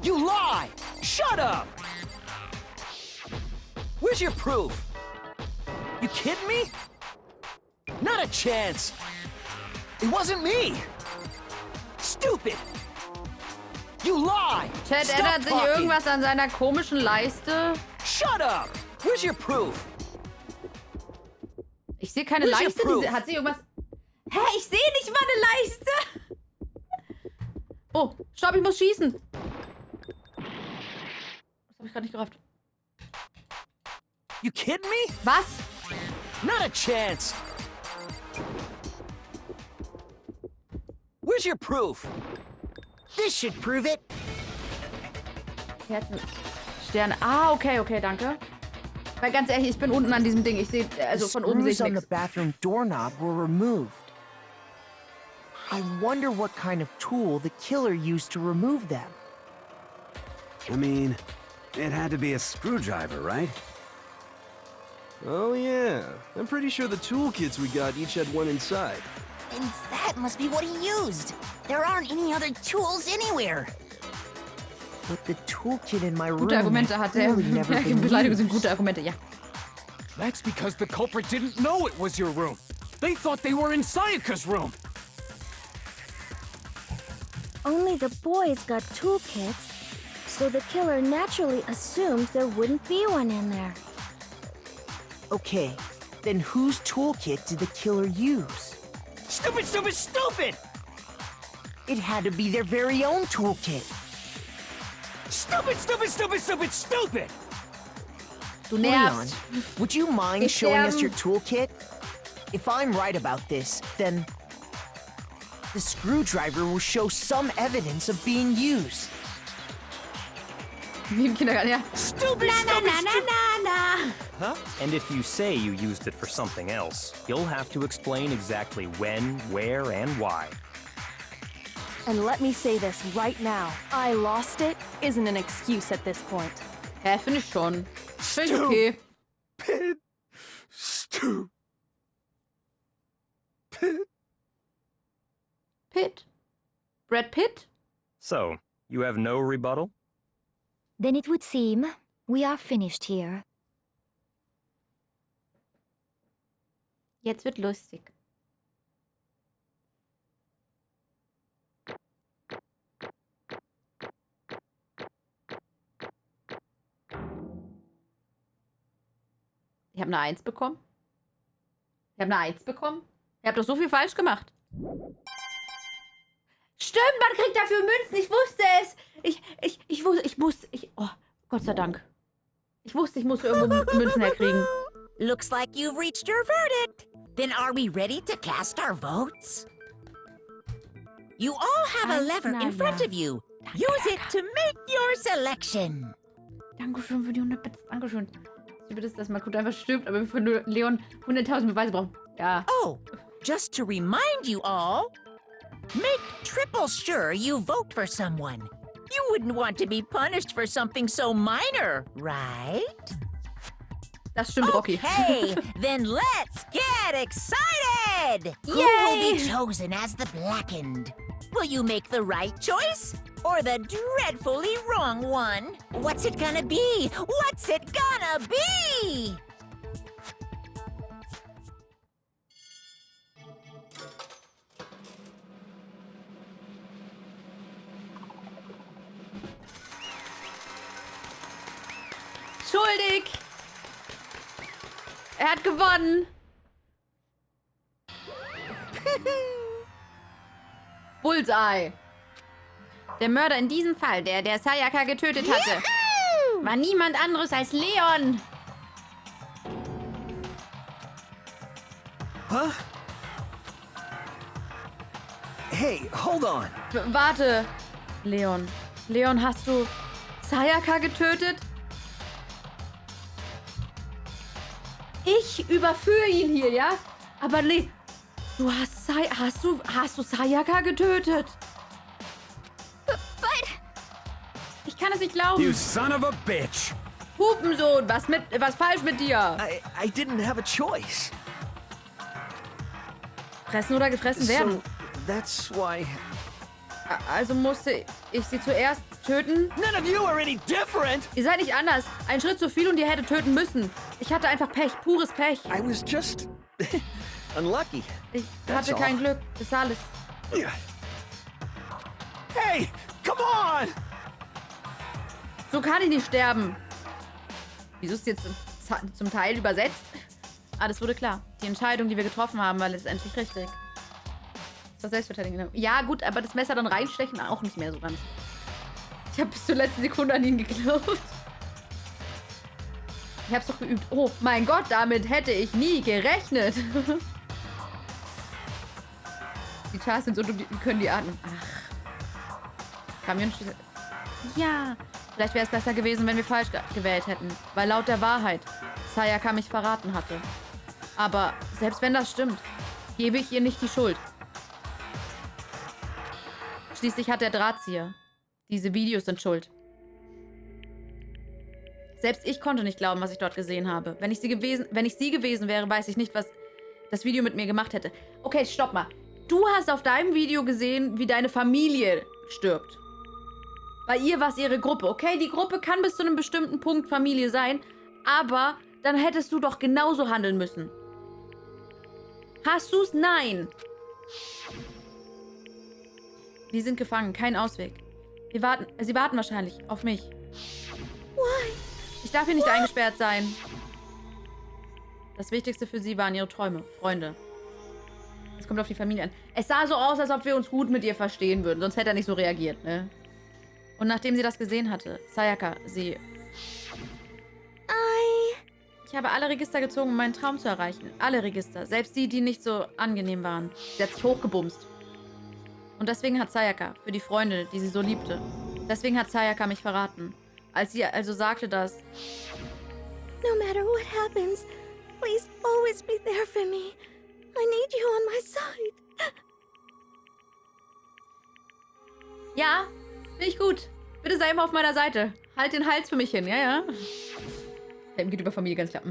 You lie. Shut up. Where's your proof? You kidding me? Not a chance. It wasn't me. Stupid. You lie. Chat, ändert sich irgendwas an seiner komischen Leiste? Shut up. Where's your proof? Ich sehe keine Leiste. Hat sie irgendwas... Hä? Ich sehe nicht mal eine Leiste. Oh, stopp, ich muss schießen. Das habe ich gerade nicht gerafft. You kidding me? Was? Not a chance. Where's your proof? This should prove it. Herzen. Sterne. Ah, okay, danke. Weil ganz ehrlich, ich bin unten an diesem Ding. Ich sehe, also von oben sehe ich The screws on nichts. the bathroom doorknob were removed. I wonder what kind of tool the killer used to remove them. I mean, it had to be a screwdriver, right? Oh yeah, I'm pretty sure the toolkits we got each had one inside. And that must be what he used. There aren't any other tools anywhere. But the toolkit in my room Gute Argumente had hat er. clearly never been Beleidigungen sind used. gute Argumente, ja. That's because the culprit didn't know it was your room. They thought they were in Sayaka's room. Only the boys got toolkits, so the killer naturally assumed there wouldn't be one in there. Okay, then whose toolkit did the killer use? Stupid, stupid, stupid! It had to be their very own toolkit. Stupid, stupid, stupid, stupid, stupid! Du Leon, nervst. would you mind Ich showing us sterben. your toolkit? If I'm right about this, then the screwdriver will show some evidence of being used. Wie im Kindergarten, ja. Stupid, stupid, stupid! Huh? And if you say you used it for something else, you'll have to explain exactly when, where, and why. And let me say this right now. I lost it isn't an excuse at this point. Hä, finde ich schon. Finde ich okay. Stupid. Pitt? Brad Pitt? So, you have no rebuttal? Then it would seem we are finished here. Jetzt wird lustig. Ich habe eine 1 bekommen. Ich habe eine 1 bekommen. Ihr habt doch so viel falsch gemacht. Stimmt, man kriegt dafür Münzen. Ich wusste es. Oh, Gott sei Dank. Ich wusste, ich muss irgendwo Münzen herkriegen. Looks like you've reached your verdict. Then are we ready to cast our votes? You all have a lever in front of you. Use it to make your selection. Dankeschön für die 100 Bits. Dankeschön. Ich bitte, dass mal gut einfach stirbt, aber wir von Leon 100.000 Beweise brauchen. Ja. Oh, just to remind you all, make triple sure you vote for someone. You wouldn't want to be punished for something so minor, right? Das stimmt, Rocky. Okay, then let's get excited! Who will be chosen as the Blackened? Will you make the right choice? Or the dreadfully wrong one? What's it gonna be? What's it gonna be? Schuldig! Er hat gewonnen! Bullseye! Der Mörder in diesem Fall, der Sayaka getötet hatte, war niemand anderes als Leon! Huh? Hey, hold on. Warte, Leon. Leon, hast du Sayaka getötet? Ich überführe ihn hier, ja? Aber nee, du hast hast du Sayaka getötet? Ich kann es nicht glauben. You son of a bitch! Hupensohn, was falsch mit dir? I didn't have a choice. Fressen oder gefressen werden. So, that's why... Also musste ich sie zuerst töten? None of you are any different! Ihr seid nicht anders. Ein Schritt zu viel und ihr hättet töten müssen. Ich hatte einfach Pech, pures Pech. I was just... unlucky. Ich That's hatte kein all. Glück. Das ist alles. Hey, come on! So kann ich nicht sterben. Wieso ist es jetzt zum Teil übersetzt? Ah, das wurde klar. Die Entscheidung, die wir getroffen haben, war letztendlich richtig. Das war Selbstverteidigung. Ja, gut, aber das Messer dann reinstechen auch nicht mehr so ganz. Ich habe bis zur letzten Sekunde an ihn geglaubt. Ich hab's doch geübt. Oh mein Gott, damit hätte ich nie gerechnet. Die Chars sind so dumm, die können die atmen. Ach. Kamionschlüssel. Ja. Vielleicht wäre es besser gewesen, wenn wir falsch gewählt hätten. Weil laut der Wahrheit Sayaka mich verraten hatte. Aber selbst wenn das stimmt, gebe ich ihr nicht die Schuld. Schließlich hat der Drahtzieher. Diese Videos sind schuld. Selbst ich konnte nicht glauben, was ich dort gesehen habe. Wenn ich sie gewesen wäre, weiß ich nicht, was das Video mit mir gemacht hätte. Okay, stopp mal. Du hast auf deinem Video gesehen, wie deine Familie stirbt. Bei ihr war es ihre Gruppe. Okay, die Gruppe kann bis zu einem bestimmten Punkt Familie sein, aber dann hättest du doch genauso handeln müssen. Hast du's? Nein. Wir sind gefangen, kein Ausweg. Sie warten wahrscheinlich auf mich. Why? Ich darf hier nicht eingesperrt sein. Das Wichtigste für sie waren ihre Träume, Freunde. Es kommt auf die Familie an. Es sah so aus, als ob wir uns gut mit ihr verstehen würden, sonst hätte er nicht so reagiert, ne? Und nachdem sie das gesehen hatte, Sayaka, Ich habe alle Register gezogen, um meinen Traum zu erreichen. Alle Register, selbst die, die nicht so angenehm waren. Sie hat sich hochgebumst. Und deswegen hat Sayaka, für die Freunde, die sie so liebte, deswegen hat Sayaka mich verraten. Als sie also sagte, dass... No matter what happens, please always be there for me. I need you on my side. Ja, finde ich gut. Bitte sei immer auf meiner Seite. Halt den Hals für mich hin, ja, ja. Ihm geht über Familie ganz klar.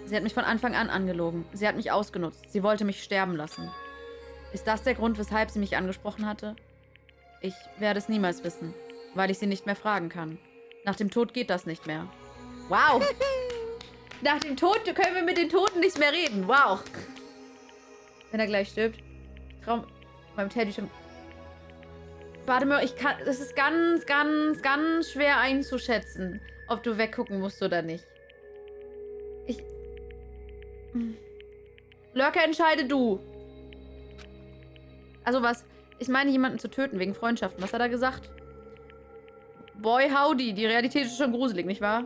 Sie hat mich von Anfang an angelogen. Sie hat mich ausgenutzt. Sie wollte mich sterben lassen. Ist das der Grund, weshalb sie mich angesprochen hatte? Ich werde es niemals wissen, weil ich sie nicht mehr fragen kann. Nach dem Tod geht das nicht mehr. Wow! Nach dem Tod können wir mit den Toten nicht mehr reden. Wow! Wenn er gleich stirbt. Traum beim Teddy stimmt. Warte mal, das ist ganz, ganz, ganz schwer einzuschätzen, ob du weggucken musst oder nicht. Lurker, entscheide du. Also was? Ich meine, jemanden zu töten wegen Freundschaften. Was hat er gesagt? Boy, howdy. Die Realität ist schon gruselig, nicht wahr?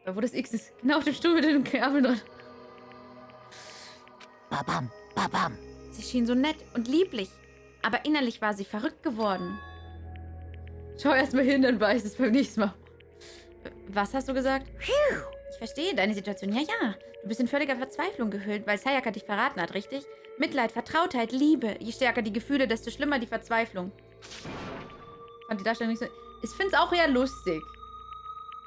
Da wo das X ist. Genau auf dem Stuhl mit den Kabeln dran. Babam, babam. Sie schien so nett und lieblich. Aber innerlich war sie verrückt geworden. Schau erst mal hin, dann weiß es beim nächsten Mal. Was hast du gesagt? Ich verstehe deine Situation. Ja, ja. Du bist in völliger Verzweiflung gehüllt, weil Sayaka dich verraten hat, richtig? Mitleid, Vertrautheit, Liebe. Je stärker die Gefühle, desto schlimmer die Verzweiflung. Fand die Darstellung nicht so... Ich find's auch eher lustig.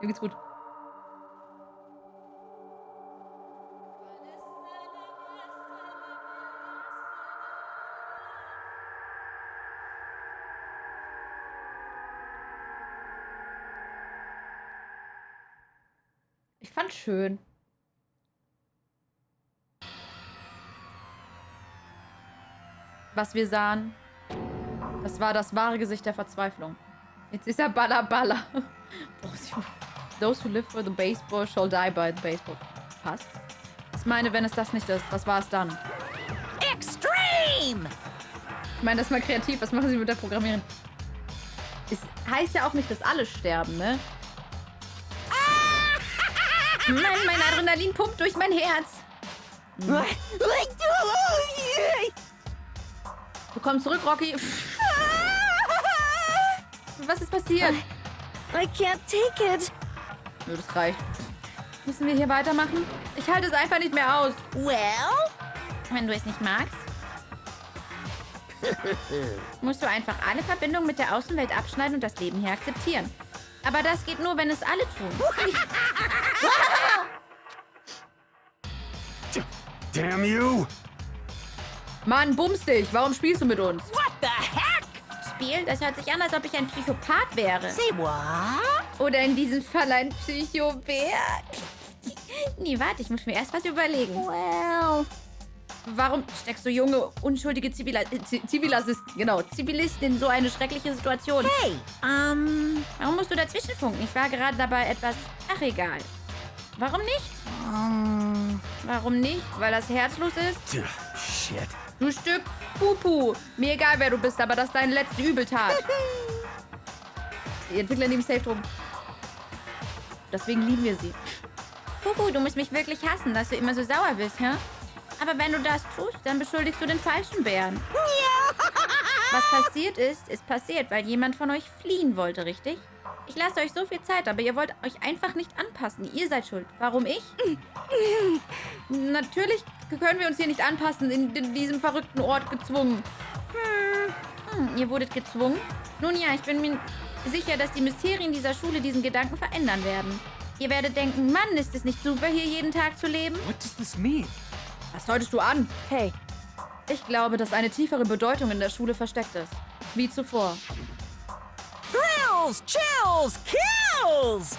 Mir geht's gut. Ich fand's schön. Was wir sahen, das war das wahre Gesicht der Verzweiflung. Jetzt ist er Baller Baller. Those who live for the baseball shall die by the baseball. Passt. Ich meine, wenn es das nicht ist, was war es dann? Extreme! Ich meine, das ist mal kreativ. Was machen sie mit der Programmierung? Es heißt ja auch nicht, dass alle sterben, ne? Mann, mein Adrenalin pumpt durch mein Herz. Du kommst zurück, Rocky. Was ist passiert? I can't take it. Nö, das reicht. Müssen wir hier weitermachen? Ich halte es einfach nicht mehr aus. Well? Wenn du es nicht magst, musst du einfach alle Verbindungen mit der Außenwelt abschneiden und das Leben hier akzeptieren. Aber das geht nur, wenn es alle tun. Damn you! Mann, bums dich. Warum spielst du mit uns? What the heck? Spiel? Das hört sich an, als ob ich ein Psychopath wäre. Say what? Oder in diesem Fall ein Psychobär. Nee, warte, ich muss mir erst was überlegen. Well... Warum steckst du junge, unschuldige Zivilisten in so eine schreckliche Situation? Hey, Warum musst du dazwischen funken? Ich war gerade dabei etwas... Ach, egal. Warum nicht? Warum nicht? Weil das herzlos ist? Shit. Du Stück Pupu. Mir egal, wer du bist, aber das ist deine letzte Übeltat. Die Entwickler nehmen safe drum. Deswegen lieben wir sie. Pupu, du musst mich wirklich hassen, dass du immer so sauer bist, hä? Aber wenn du das tust, dann beschuldigst du den falschen Bären. Ja. Was passiert ist passiert, weil jemand von euch fliehen wollte, richtig? Ich lasse euch so viel Zeit, aber ihr wollt euch einfach nicht anpassen. Ihr seid schuld. Warum ich? Natürlich können wir uns hier nicht anpassen, in diesem verrückten Ort gezwungen. Ihr wurdet gezwungen? Nun ja, ich bin mir sicher, dass die Mysterien dieser Schule diesen Gedanken verändern werden. Ihr werdet denken, Mann, ist es nicht super, hier jeden Tag zu leben? What does this mean? Was deutest du an? Hey, Ich glaube, dass eine tiefere Bedeutung in der Schule versteckt ist. Wie zuvor. Thrills, chills, kills!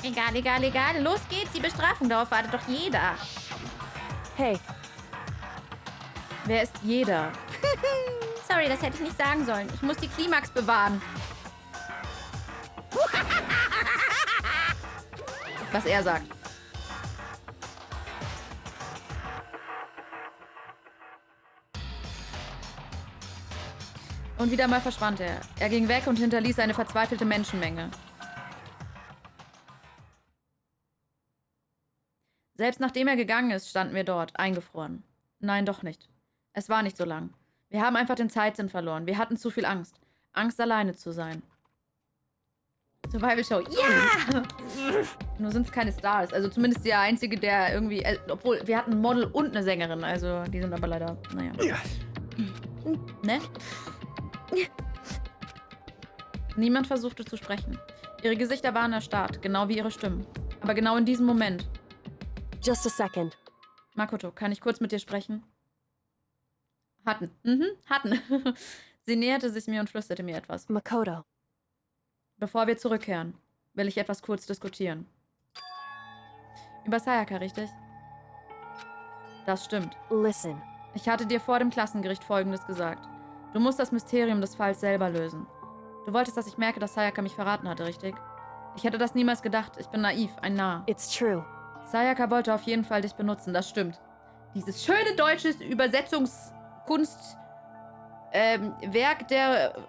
Egal, egal, egal. Los geht's, die Bestrafung. Darauf wartet doch jeder. hey, Wer ist jeder? Sorry, das hätte ich nicht sagen sollen. Ich muss die Klimax bewahren. Was er sagt. Und wieder mal verschwand er. Er ging weg und hinterließ eine verzweifelte Menschenmenge. Selbst nachdem er gegangen ist, standen wir dort, eingefroren. Nein, doch nicht. Es war nicht so lang. Wir haben einfach den Zeitsinn verloren. Wir hatten zu viel Angst. Angst, alleine zu sein. Survival Show. Ja! Nur sind es keine Stars. Also zumindest der Einzige, der irgendwie... obwohl, wir hatten ein Model und eine Sängerin. Also die sind aber leider... Naja. Ne? Niemand versuchte zu sprechen. Ihre Gesichter waren erstarrt, genau wie ihre Stimmen. Aber genau in diesem Moment. just a second. Makoto, kann ich kurz mit dir sprechen? Hatten. Hatten. Sie näherte sich mir und flüsterte mir etwas. Makoto. Bevor wir zurückkehren, will ich etwas kurz diskutieren. Über Sayaka, richtig? Das stimmt. Listen. Ich hatte dir vor dem Klassengericht Folgendes gesagt. Du musst das Mysterium des Falls selber lösen. Du wolltest, dass ich merke, dass Sayaka mich verraten hatte, richtig? Ich hätte das niemals gedacht. Ich bin naiv, ein Narr. It's true. Sayaka wollte auf jeden Fall dich benutzen, das stimmt. Dieses schöne deutsche Übersetzungskunst Werk der...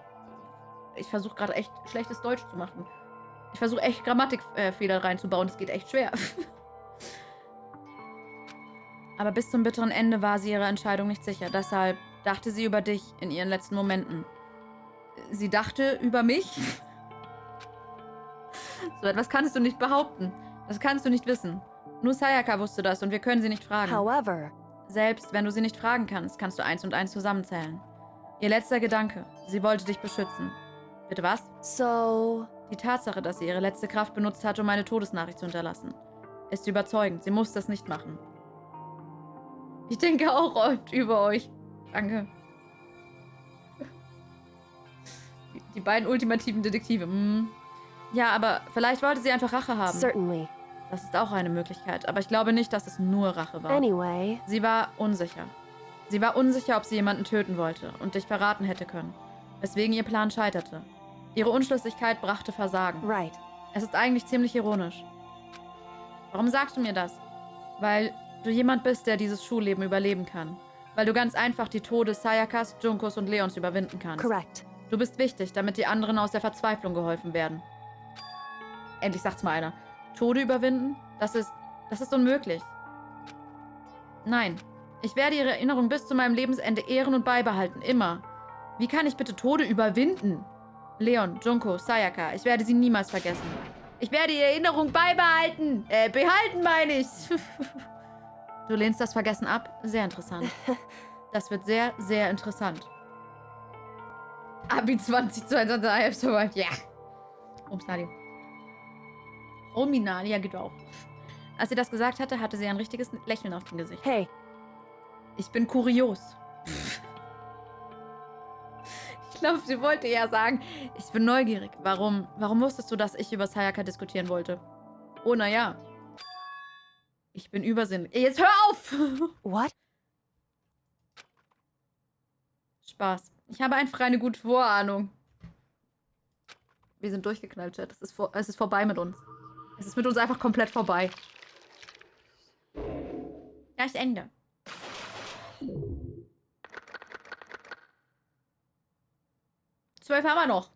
Ich versuche gerade echt schlechtes Deutsch zu machen. Ich versuche echt Grammatikfehler reinzubauen. Das geht echt schwer. Aber bis zum bitteren Ende war sie ihrer Entscheidung nicht sicher. Deshalb dachte sie über dich in ihren letzten Momenten. Sie dachte über mich? So etwas kannst du nicht behaupten. Das kannst du nicht wissen. Nur Sayaka wusste das und wir können sie nicht fragen. However. Selbst wenn du sie nicht fragen kannst, kannst du 1 und 1 zusammenzählen. Ihr letzter Gedanke. Sie wollte dich beschützen. Bitte was? So, Die Tatsache, dass sie ihre letzte Kraft benutzt hat, um eine Todesnachricht zu hinterlassen, ist überzeugend. Sie muss das nicht machen. Ich denke auch oft über euch. Danke. Die beiden ultimativen Detektive. Ja, aber vielleicht wollte sie einfach Rache haben. Certainly. Das ist auch eine Möglichkeit, aber ich glaube nicht, dass es nur Rache war. Anyway. Sie war unsicher. Sie war unsicher, ob sie jemanden töten wollte und dich verraten hätte können, weswegen ihr Plan scheiterte. Ihre Unschlüssigkeit brachte Versagen. Right. Es ist eigentlich ziemlich ironisch. Warum sagst du mir das? Weil du jemand bist, der dieses Schulleben überleben kann. Weil du ganz einfach die Tode Sayakas, Junkos und Leons überwinden kannst. Correct. Du bist wichtig, damit die anderen aus der Verzweiflung geholfen werden. Endlich sagt's mal einer. Tode überwinden? Das ist unmöglich. Nein. Ich werde ihre Erinnerung bis zu meinem Lebensende ehren und beibehalten. Immer. Wie kann ich bitte Tode überwinden? Leon, Junko, Sayaka. Ich werde sie niemals vergessen. Ich werde die Erinnerung beibehalten. Behalten meine ich. Du lehnst das Vergessen ab? Sehr interessant. Das wird sehr, sehr interessant. Abi 2022, I have survived. Ja. Umsnadio. Ominal, geht auch. Als sie das gesagt hatte, hatte sie ein richtiges Lächeln auf dem Gesicht. Hey. Ich bin kurios. Ich glaube, sie wollte eher sagen, ich bin neugierig. Warum wusstest du, dass ich über Sayaka diskutieren wollte? Oh, naja. Ich bin übersinnlich. Jetzt hör auf! What? Spaß. Ich habe einfach eine gute Vorahnung. Wir sind durchgeknallt, Chat. Es ist vorbei mit uns. Es ist mit uns einfach komplett vorbei. Ja, ist Ende. Zwölf haben wir noch.